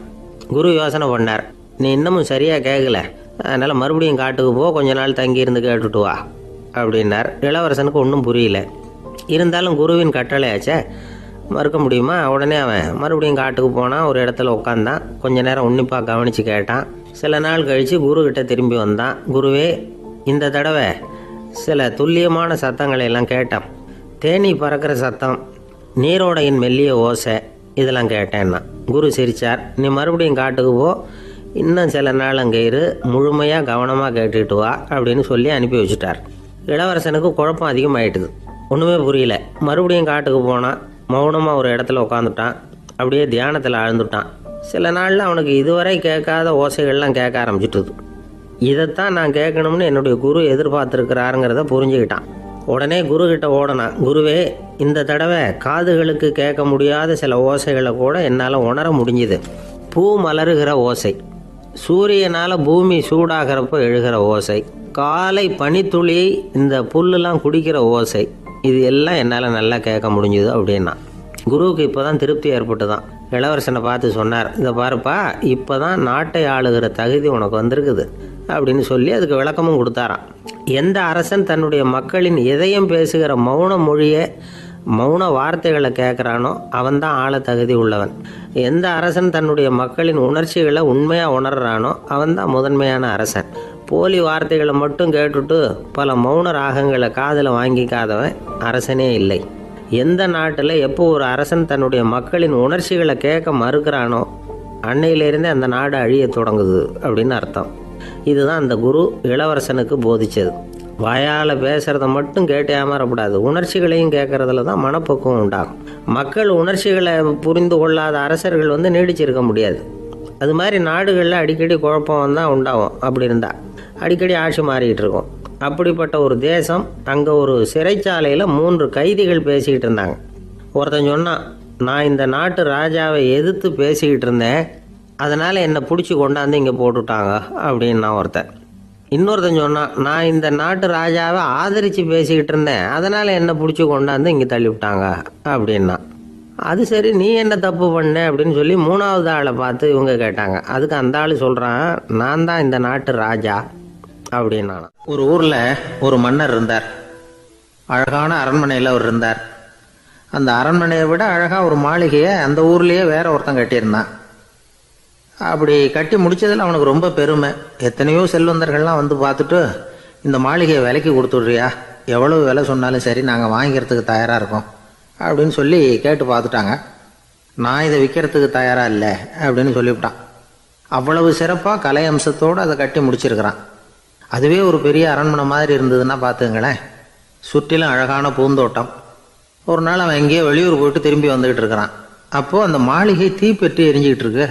குரு யோசனை பண்ணார், நீ இன்னமும் சரியாக கேட்கல, அதனால் மறுபடியும் காட்டுக்கு போ, கொஞ்ச நாள் தங்கியிருந்து கேட்டுட்டு வா அப்படின்னார். இளவரசனுக்கு ஒன்றும் புரியல. இருந்தாலும் குருவின் கட்டளையாச்சே, மறுக்க முடியுமா? உடனே அவன் மறுபடியும் காட்டுக்கு போனான். ஒரு இடத்துல உட்காந்தான். கொஞ்ச நேரம் உன்னிப்பாக கவனித்து கேட்டான். சில நாள் கழித்து குருக்கிட்ட திரும்பி வந்தான். குருவே, இந்த தடவை சில துல்லியமான சத்தங்களை எல்லாம் கேட்டான். தேனீ பறக்கிற சத்தம், நீரோடையின் மெல்லிய ஓசை, இதெல்லாம் கேட்டேன்னா. குரு சிரித்தார். நீ மறுபடியும் காட்டுக்கு போ, இன்னும் சில நாள் அங்கே இரு, முழுமையாக கவனமாக கேட்டுட்டு வா அப்படின்னு சொல்லி அனுப்பி வச்சுட்டார். இளவரசனுக்கு குழப்பம் அதிகமாயிட்டுது. ஒன்றுமே புரியல. மறுபடியும் காட்டுக்கு போனான். மௌனமாக ஒரு இடத்துல உட்காந்துட்டான். அப்படியே தியானத்தில் ஆழ்ந்துட்டான். சில நாளில் அவனுக்கு இதுவரை கேட்காத ஓசைகள்லாம் கேட்க ஆரம்பிச்சிட்டுது. இதைத்தான் நான் கேட்கணும்னு என்னுடைய குரு எதிர்பார்த்துருக்கிறாருங்கிறத புரிஞ்சுக்கிட்டான். உடனே குருக்கிட்ட ஓடனான். குருவே, இந்த தடவை காதுகளுக்கு கேட்க முடியாத சில ஓசைகளை கூட என்னால் உணர முடிஞ்சுது. பூ மலருகிற ஓசை, சூரியனால் பூமி சூடாகிறப்போ எழுகிற ஓசை, காலை பனித்துளி இந்த புல்லுலாம் குடிக்கிற ஓசை, இது எல்லாம் என்னால் நல்லா கேட்க முடிஞ்சுது அப்படின்னா. குருவுக்கு இப்போ தான் திருப்தி ஏற்பட்டு தான். இளவரசனை பார்த்து சொன்னார், இதை பாருப்பா, இப்போ தான் நாட்டை ஆளுகிற தகுதி உனக்கு வந்திருக்குது அப்படின்னு சொல்லி அதுக்கு விளக்கமும் கொடுத்தாராம். எந்த அரசன் தன்னுடைய மக்களின் இதயம் பேசுகிற மௌன மொழியை, மௌன வார்த்தைகளை கேட்குறானோ அவன்தான் ஆள தகுதி உள்ளவன். எந்த அரசன் தன்னுடைய மக்களின் உணர்ச்சிகளை உண்மையாக உணர்றானோ அவன்தான் முதன்மையான அரசன். போலி வார்த்தைகளை மட்டும் கேட்டுட்டு பல மௌன ராகங்களை காதில் வாங்கிக்காதவன் அரசனே இல்லை. எந்த நாட்டில் எப்போ ஒரு அரசன் தன்னுடைய மக்களின் உணர்ச்சிகளை கேட்க மறுக்கிறானோ அன்னையிலேருந்தே அந்த நாடு அழிய தொடங்குது அப்படின்னு அர்த்தம். இதுதான் அந்த குரு இளவரசனுக்கு போதிச்சது. வாயால் பேசுகிறத மட்டும் கேட்டு ஏமாறக்கூடாது, உணர்ச்சிகளையும் கேட்கறதுல தான் மனப்பக்குவம் உண்டாகும். மக்கள் உணர்ச்சிகளை புரிந்து கொள்ளாத அரசர்கள் நீடிச்சிருக்க முடியாது. அது மாதிரி நாடுகளில் அடிக்கடி குழப்பம் தான் உண்டாகும். அப்படி இருந்தால் அடிக்கடி ஆட்சி மாறிக்கிட்டு இருக்கும். அப்படிப்பட்ட ஒரு தேசம், அங்கே ஒரு சிறைச்சாலையில் 3 கைதிகள் பேசிக்கிட்டு இருந்தாங்க. ஒருத்தன் சொன்னான், நான் இந்த நாட்டு ராஜாவை எதிர்த்து பேசிக்கிட்டு இருந்தேன், அதனால் என்னை பிடிச்சி கொண்டாந்து இங்கே போட்டுவிட்டாங்க அப்படின்னு நான் ஒருத்தன். இன்னொருத்தன் சொன்னான், நான் இந்த நாட்டு ராஜாவை ஆதரித்து பேசிக்கிட்டு இருந்தேன், அதனால் என்னை பிடிச்சி கொண்டாந்து இங்கே தள்ளிவிட்டாங்க அப்படின்னா. அது சரி, நீ என்ன தப்பு பண்ண அப்படின்னு சொல்லி மூணாவது ஆளை பார்த்து இவங்க கேட்டாங்க. அதுக்கு அந்த ஆள் சொல்கிறான், நான் தான் இந்த நாட்டு ராஜா அப்படின்னா. ஒரு ஊரில் ஒரு மன்னர் இருந்தார். அழகான அரண்மனையில் அவர் இருந்தார். அந்த அரண்மனையை விட அழகாக ஒரு மாளிகையை அந்த ஊர்லேயே வேற ஒருத்தன் கட்டியிருந்தான். அப்படி கட்டி முடிச்சதில் அவனுக்கு ரொம்ப பெருமை. எத்தனையோ செல்வந்தர்கள்லாம் வந்து பார்த்துட்டு, இந்த மாளிகையை விலைக்கு கொடுத்துட்றியா, எவ்வளவு விலை சொன்னாலும் சரி நாங்கள் வாங்கிக்கிறதுக்கு தயாராக இருக்கோம் அப்படின்னு சொல்லி கேட்டு பார்த்துட்டாங்க. நான் இதை விற்கிறதுக்கு தயாராக இல்லை அப்படின்னு சொல்லிவிட்டான். அவ்வளவு சிறப்பாக கலை அம்சத்தோடு அதை கட்டி முடிச்சிருக்கிறான். அதுவே ஒரு பெரிய அரண்மனை மாதிரி இருந்ததுன்னா பார்த்துங்களேன். சுற்றிலும் அழகான பூந்தோட்டம். ஒரு நாள் அவன் எங்கேயோ வெளியூர் போயிட்டு திரும்பி வந்துக்கிட்டு இருக்கிறான். அப்போது அந்த மாளிகை தீப்பெட்டி எரிஞ்சிக்கிட்டு இருக்கு.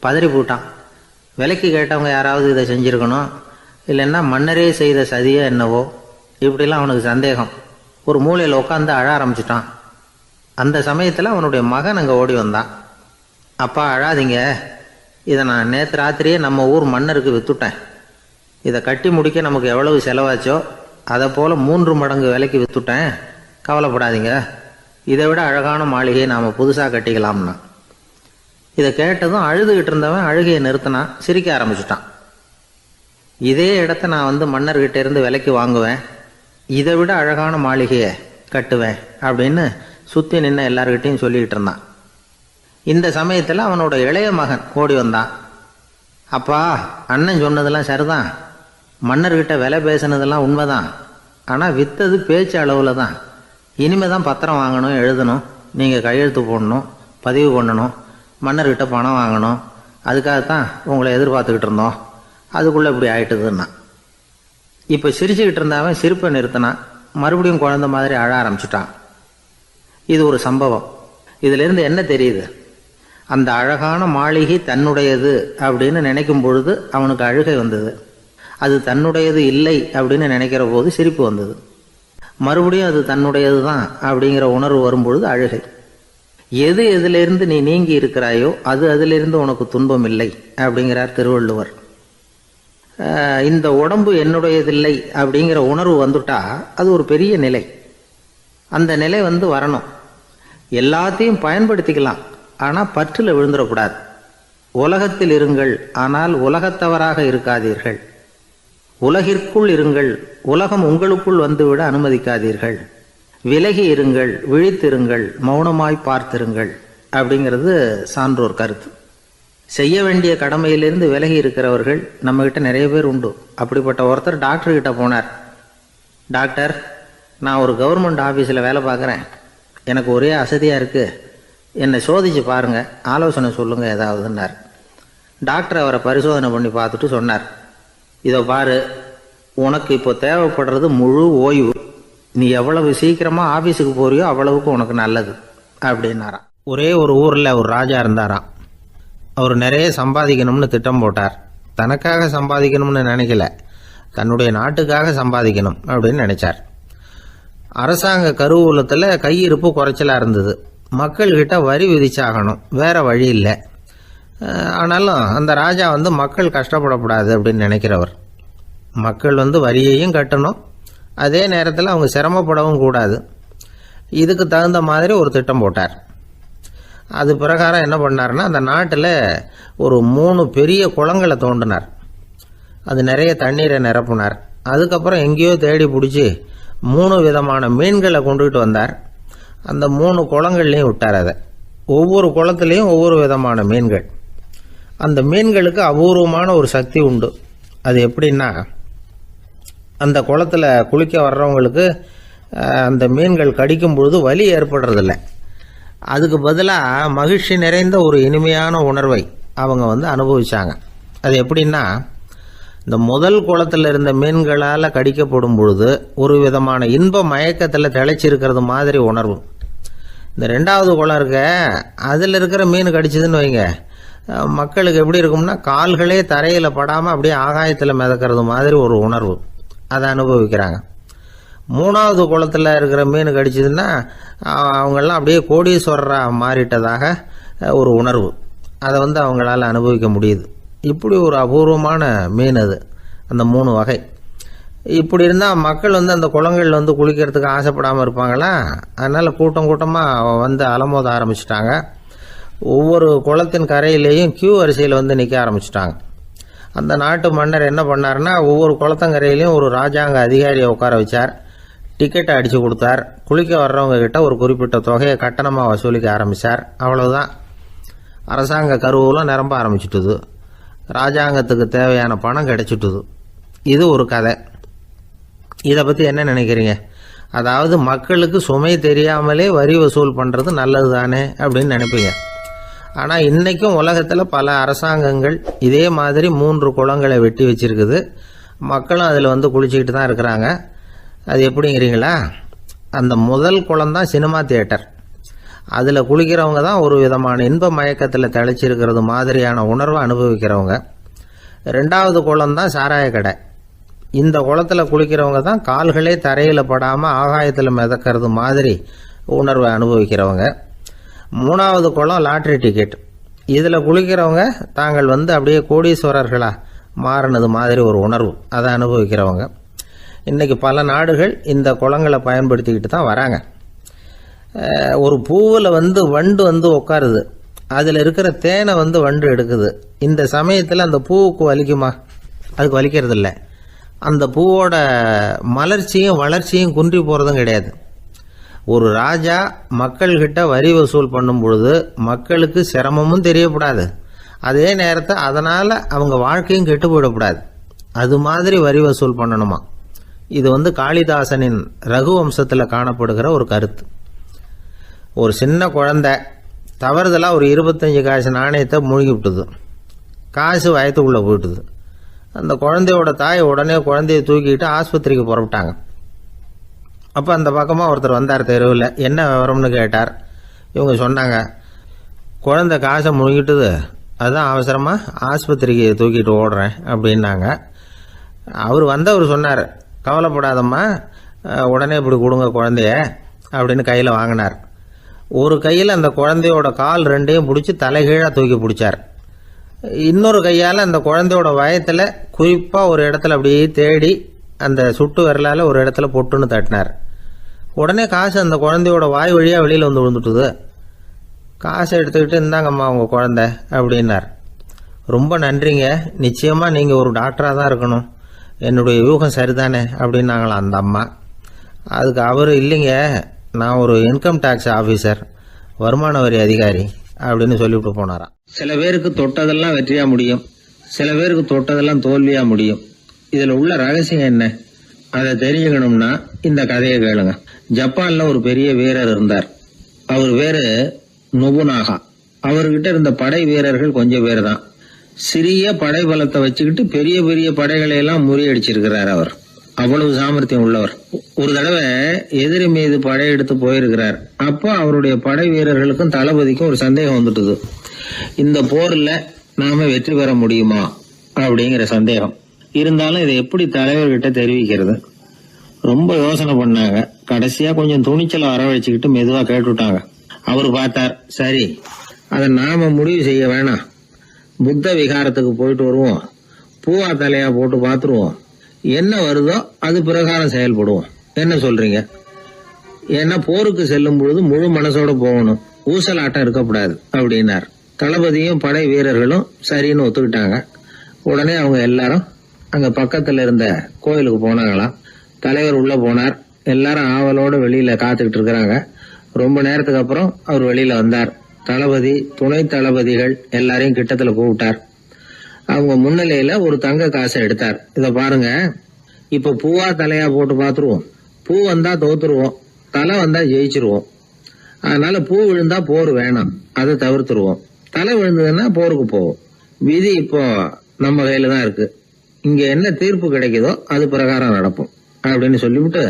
பதறி போட்டான். விலைக்கு கேட்டவங்க யாராவது இதை செஞ்சுருக்கணும், இல்லைன்னா மன்னரே செய்த சதியோ என்னவோ, இப்படிலாம் அவனுக்கு சந்தேகம். ஒரு மூலையில் உட்காந்து அழ ஆரம்பிச்சிட்டான். அந்த சமயத்தில் அவனுடைய மகன் அங்கே ஓடி வந்தான். அப்பா அழாதீங்க, இதை நான் நேற்று ராத்திரியே நம்ம ஊர் மன்னருக்கு விற்றுட்டேன். இதை கட்டி முடிக்க நமக்கு எவ்வளவு செலவாச்சோ அதை போல் 3 மடங்கு விலைக்கு விற்றுட்டேன், கவலைப்படாதீங்க. இதை விட அழகான மாளிகையை நாம் புதுசாக கட்டிக்கலாம்னா. இதை கேட்டதும் அழுதுகிட்டு இருந்தவன் அழுகையை நிறுத்தினான், சிரிக்க ஆரம்பிச்சிட்டான். இதே இடத்த நான் மன்னர்கிட்ட இருந்து விலைக்கு வாங்குவேன், இதை விட அழகான மாளிகையை கட்டுவேன் அப்படின்னு சுற்றி நின்று எல்லார்கிட்டையும் சொல்லிக்கிட்டு இருந்தான். இந்த சமயத்தில் அவனோட இளைய மகன் ஓடி வந்தான். அப்பா, அண்ணன் சொன்னதெல்லாம் சரிதான், மன்னர்கிட்ட விலை பேசினதெல்லாம் உண்மைதான், ஆனால் விற்றது பேச்சு அளவில் தான். இனிமே தான் பத்திரம் வாங்கணும், எழுதணும், நீங்கள் கையெழுத்து போடணும், பதிவு பண்ணணும், மன்னர்கிட்ட பணம் வாங்கணும், அதுக்காகத்தான் உங்களை எதிர்பார்த்துக்கிட்டு இருந்தோம், அதுக்குள்ளே இப்படி ஆயிட்டுதுன்னா. இப்போ சிரிச்சுக்கிட்டு இருந்தாவன் சிரிப்பை நிறுத்தினான். மறுபடியும் குழந்தை மாதிரி அழ ஆரம்பிச்சிட்டான். இது ஒரு சம்பவம். இதிலிருந்து என்ன தெரியுது? அந்த அழகான மாளிகை தன்னுடையது அப்படின்னு நினைக்கும் பொழுது அவனுக்கு அழுகை வந்தது. அது தன்னுடையது இல்லை அப்படின்னு நினைக்கிற போது சிரிப்பு வந்தது. மறுபடியும் அது தன்னுடையது தான் அப்படிங்கிற உணர்வு வரும்பொழுது அழுகை. எது எதிலிருந்து நீ நீங்கி இருக்கிறாயோ அது அதிலிருந்து உனக்கு துன்பம் இல்லை அப்படிங்கிறார் திருவள்ளுவர். இந்த உடம்பு என்னுடையதில்லை அப்படிங்கிற உணர்வு வந்துட்டா அது ஒரு பெரிய நிலை. அந்த நிலை வரணும். எல்லாத்தையும் பயன்படுத்திக்கலாம், ஆனால் பற்றில் விழுந்துடக்கூடாது. உலகத்தில் இருங்கள், ஆனால் உலகத்தவராக இருக்காதீர்கள். உலகிற்குள் இருங்கள், உலகம் உங்களுக்குள் வந்துவிட அனுமதிக்காதீர்கள். விலகி இருங்கள், விழித்திருங்கள், மௌனமாய் பார்த்திருங்கள் அப்படிங்கிறது சான்றோர் கருத்து. செய்ய வேண்டிய கடமையிலிருந்து விலகி இருக்கிறவர்கள் நம்மகிட்ட நிறைய பேர் உண்டு. அப்படிப்பட்ட ஒருத்தர் டாக்டர்கிட்ட போனார். டாக்டர், நான் ஒரு கவர்மெண்ட் ஆஃபீஸில் வேலை பார்க்குறேன், எனக்கு ஒரே அசதியாக இருக்குது, என்னை சோதிச்சு பாருங்கள், ஆலோசனை சொல்லுங்கள் ஏதாவதுன்னார். டாக்டர் அவரை பரிசோதனை பண்ணி பார்த்துட்டு சொன்னார், இதோ பாரு, உனக்கு இப்போ தேவைப்படுறது முழு ஓய்வு. நீ எவ்வளவு சீக்கிரமாக ஆஃபீஸுக்கு போறியோ அவ்வளவுக்கு உனக்கு நல்லது அப்படின்னாராம். ஒரே ஒரு ஊரில் ஒரு ராஜா இருந்தாராம். அவர் நிறைய சம்பாதிக்கணும்னு திட்டம் போட்டார். தனக்காக சம்பாதிக்கணும்னு நினைக்கல, தன்னுடைய நாட்டுக்காக சம்பாதிக்கணும் அப்படின்னு நினைச்சார். அரசாங்க கருவூலத்தில் கையிருப்பு குறைச்சலாக இருந்தது. மக்கள்கிட்ட வரி விதிச்சாகணும், வேற வழி இல்லை. ஆனாலும் அந்த ராஜா மக்கள் கஷ்டப்படக்கூடாது அப்படின்னு நினைக்கிறவர். மக்கள் வரியையும் கட்டணும், அதே நேரத்தில் அவங்க சிரமப்படவும் கூடாது. இதுக்கு தகுந்த மாதிரி ஒரு திட்டம் போட்டார். அது பிரகாரம் என்ன பண்ணார்னா, அந்த நாட்டில் ஒரு 3 பெரிய குளங்களை தோண்டினார். அது நிறைய தண்ணீரை நிரப்புனார். அதுக்கப்புறம் எங்கேயோ தேடி பிடிச்சி 3 விதமான மீன்களை கொண்டுகிட்டு வந்தார். அந்த 3 குளங்கள்லையும் விட்டார். அதை ஒவ்வொரு குளத்துலேயும் ஒவ்வொரு விதமான மீன்கள். அந்த மீன்களுக்கு அபூர்வமான ஒரு சக்தி உண்டு. அது எப்படின்னா, அந்த குளத்தில் குளிக்க வர்றவங்களுக்கு அந்த மீன்கள் கடிக்கும் பொழுது வலி ஏற்படுறதில்ல. அதுக்கு பதிலாக மகிழ்ச்சி நிறைந்த ஒரு இனிமையான உணர்வை அவங்க அனுபவிச்சாங்க. அது எப்படின்னா, இந்த முதல் குளத்தில் இருந்த மீன்களால் கடிக்கப்படும் பொழுது ஒரு விதமான இன்ப மயக்கத்தில் திளைச்சிருக்கிறது மாதிரி உணர்வு. இந்த 2வது குளம் இருக்க, அதில் இருக்கிற மீன் கடிச்சதுன்னு வைங்க, மக்களுக்கு எப்படி இருக்கும்னா, கால்களே தரையில் படாமல் அப்படியே ஆகாயத்தில் மிதக்கிறது மாதிரி ஒரு உணர்வு, அதை அனுபவிக்கிறாங்க. 3வது குளத்தில் இருக்கிற மீன் கடிச்சதுன்னா அவங்கெல்லாம் அப்படியே கோடீஸ்வரராக மாறிட்டதாக ஒரு உணர்வு, அதை அவங்களால அனுபவிக்க முடியுது. இப்படி ஒரு அபூர்வமான மீன் அது, அந்த 3 வகை. இப்படி இருந்தால் மக்கள் அந்த குளங்களில் குளிக்கிறதுக்கு ஆசைப்படாமல் இருப்பாங்களா? அதனால் கூட்டம் கூட்டமாக அலமோத ஆரம்பிச்சிட்டாங்க. ஒவ்வொரு குளத்தின் கரையிலேயும் கியூ வரிசையில் நிற்க ஆரம்பிச்சிட்டாங்க. அந்த நாட்டு மன்னர் என்ன பண்ணாருன்னா, ஒவ்வொரு குளத்தங்கரையிலையும் ஒரு ராஜாங்க அதிகாரியை உட்கார வச்சார். டிக்கெட்டை அடித்து கொடுத்தார். குளிக்க வர்றவங்க கிட்ட ஒரு குறிப்பிட்ட தொகையை கட்டணமாக வசூலிக்க ஆரம்பித்தார். அவ்வளவுதான். அரசாங்க கருவூலம் நிரம்ப ஆரம்பிச்சுட்டுது. ராஜாங்கத்துக்கு தேவையான பணம் கிடைச்சிட்டுது. இது ஒரு கதை. இதை பற்றி என்ன நினைக்கிறீங்க? அதாவது மக்களுக்கு சுமை தெரியாமலே வரி வசூல் பண்ணுறது நல்லது தானே அப்படின்னு நினைப்பீங்க. ஆனால் இன்றைக்கும் உலகத்தில் பல அரசாங்கங்கள் இதே மாதிரி 3 குளங்களை வெட்டி வச்சிருக்குது. மக்களும் அதில் குளிச்சுக்கிட்டு தான் இருக்கிறாங்க. அது எப்படிங்கிறீங்களா? அந்த முதல் குளம் தான் சினிமா தியேட்டர். அதில் குளிக்கிறவங்க தான் ஒரு விதமான இன்ப மயக்கத்தில் திளைச்சிருக்கிறது மாதிரியான உணர்வை அனுபவிக்கிறவங்க. 2வது குளம் தான் சாராய கடை. இந்த குளத்தில் குளிக்கிறவங்க தான் கால்களே தரையில் படாமல் ஆகாயத்தில் மிதக்கிறது மாதிரி உணர்வை அனுபவிக்கிறவங்க. 3வது குளம் லாட்ரி டிக்கெட். இதில் குளிக்கிறவங்க தாங்கள் அப்படியே கோடீஸ்வரர்களா மாறினது மாதிரி ஒரு உணர்வு, அதை அனுபவிக்கிறவங்க. இன்றைக்கி பல நாடுகள் இந்த குளங்களை பயன்படுத்திக்கிட்டு தான் வராங்க. ஒரு பூவில் வண்டு உட்காருது. அதில் இருக்கிற தேனை வண்டு எடுக்குது. இந்த சமயத்தில் அந்த பூவுக்கு வலிக்குமா? அதுக்கு வலிக்கிறது இல்லை. அந்த பூவோட மலர்ச்சியும் வளர்ச்சியும் குன்றி போகிறதும் கிடையாது. ஒரு ராஜா மக்கள்கிட்ட வரி வசூல் பண்ணும் பொழுது மக்களுக்கு சிரமமும் தெரியக்கூடாது, அதே நேரத்தை அதனால் அவங்க வாழ்க்கையும் கெட்டு போயிடக்கூடாது. அது மாதிரி வரி வசூல் பண்ணணுமா. இது காளிதாசனின் ரகுவம்சத்தில் காணப்படுகிற ஒரு கருத்து. ஒரு சின்ன குழந்தை தவறுதலாக ஒரு 25 காசு நாணயத்தை மூழ்கி விட்டுது. காசு வயத்துக்குள்ளே போயிட்டுது. அந்த குழந்தையோட தாய் உடனே குழந்தைய தூக்கிட்டு ஆஸ்பத்திரிக்கு புறப்பட்டாங்க. அப்போ அந்த பக்கமாக ஒருத்தர் வந்தார் தெருவில். என்ன விவரம்னு கேட்டார். இவங்க சொன்னாங்க, குழந்தை காசை முழுங்கிட்டுது, அதுதான் அவசரமாக ஆஸ்பத்திரிக்கு தூக்கிட்டு ஓடுறேன் அப்படின்னாங்க. அவர் சொன்னார், கவலைப்படாதம்மா, உடனே இப்படி கொடுங்க குழந்தைய அப்படின்னு கையில் வாங்கினார். ஒரு கையில் அந்த குழந்தையோட கால் 2ஐயும் பிடிச்சி தலைகீழாக தூக்கி பிடிச்சார். இன்னொரு கையால் அந்த குழந்தையோட வயத்தில் குறிப்பாக ஒரு இடத்துல அப்படியே தேடி அந்த சுட்டு விரலால் ஒரு இடத்துல பொட்டுன்னு தட்டினார். உடனே காசு அந்த குழந்தையோட வாய் வழியாக வெளியில் விழுந்துட்டுது. காசை எடுத்துக்கிட்டு இருந்தாங்கம்மா உங்கள் குழந்தை அப்படின்னார். ரொம்ப நன்றிங்க, நிச்சயமாக நீங்கள் ஒரு டாக்டராக தான் இருக்கணும், என்னுடைய யூகம் சரிதானே அப்படின்னாங்களாம் அந்த அம்மா. அதுக்கு அவர், இல்லைங்க, நான் ஒரு இன்கம் டேக்ஸ் ஆஃபீஸர், வருமான வரி அதிகாரி அப்படின்னு சொல்லிவிட்டு போனாராம். சில பேருக்கு தொட்டதெல்லாம் வெற்றியா முடியும், சில பேருக்கு தொட்டதெல்லாம் தோல்வியா முடியும். இதுல உள்ள ரகசியம் என்ன? அதை தெரிஞ்சுக்கணும்னா இந்த கதையை கேளுங்க. ஜப்பான்ல ஒரு பெரிய வீரர் இருந்தார். அவர் பேரு நொபுனாகா. அவர்கிட்ட இருந்த படை வீரர்கள் கொஞ்சம் பேர் தான். சிறிய படை பலத்தை வச்சுக்கிட்டு பெரிய பெரிய படைகளை எல்லாம் முறியடிச்சிருக்கிறார். அவர் அவ்வளவு சாமர்த்தியம் உள்ளவர். ஒரு தடவை எதிரி மீது படையெடுத்து போயிருக்கிறார். அப்போ அவருடைய படை வீரர்களுக்கும் தளபதிக்கும் ஒரு சந்தேகம் வந்துட்டுது. இந்த போர்ல நாம வெற்றி பெற முடியுமா அப்படிங்கிற சந்தேகம் இருந்தாலும் இதை எப்படி தலைவர்கிட்ட தெரிவிக்கிறது? ரொம்ப யோசனை பண்ணாங்க. கடைசியா கொஞ்சம் துணிச்சலை வரவழைச்சுக்கிட்டு மெதுவா கேட்டுட்டாங்க. அவர் பார்த்தார், சரி, அதை நாம முடிவு செய்ய வேணாம், புத்த விகாரத்துக்கு போயிட்டு வருவோம், பூவா தலையா போட்டு பார்த்துருவோம், என்ன வருதோ அது பிரகாரம் செயல்படுவோம், என்ன சொல்றீங்க? ஏன்னா போருக்கு செல்லும் பொழுது முழு மனசோட போகணும், ஊசலாட்டம் இருக்கக்கூடாது அப்படின்னார். தளபதியும் படை வீரர்களும் சரின்னு ஒத்துக்கிட்டாங்க. உடனே அவங்க எல்லாரும் அங்க பக்கத்துல இருந்த கோயிலுக்கு போனாங்களாம். தலைவர் உள்ள போனார். எல்லாரும் ஆவலோட வெளியில காத்துக்கிட்டு இருக்கிறாங்க. ரொம்ப நேரத்துக்கு அப்புறம் அவர் வெளியில வந்தார். தளபதி, துணை தளபதிகள் எல்லாரையும் கிட்டத்துல கூப்பிட்டார். அவங்க முன்னிலையில ஒரு தங்க காசை எடுத்தார். இத பாருங்க, இப்ப பூவா தலையா போட்டு பாத்துருவோம். பூ வந்தா தோத்துருவோம், தலை வந்தா ஜெயிச்சிருவோம். அதனால பூ விழுந்தா போர் வேணாம், அதை தவிர்த்துருவோம். தலை விழுந்ததுன்னா போருக்கு போவோம். விதி இப்போ நம்ம கையில தான் இருக்கு. இங்க என்ன தீர்ப்பு கிடைக்குதோ அது பிரகாரம் நடப்போம் அப்படின்னு சொல்லிவிட்டு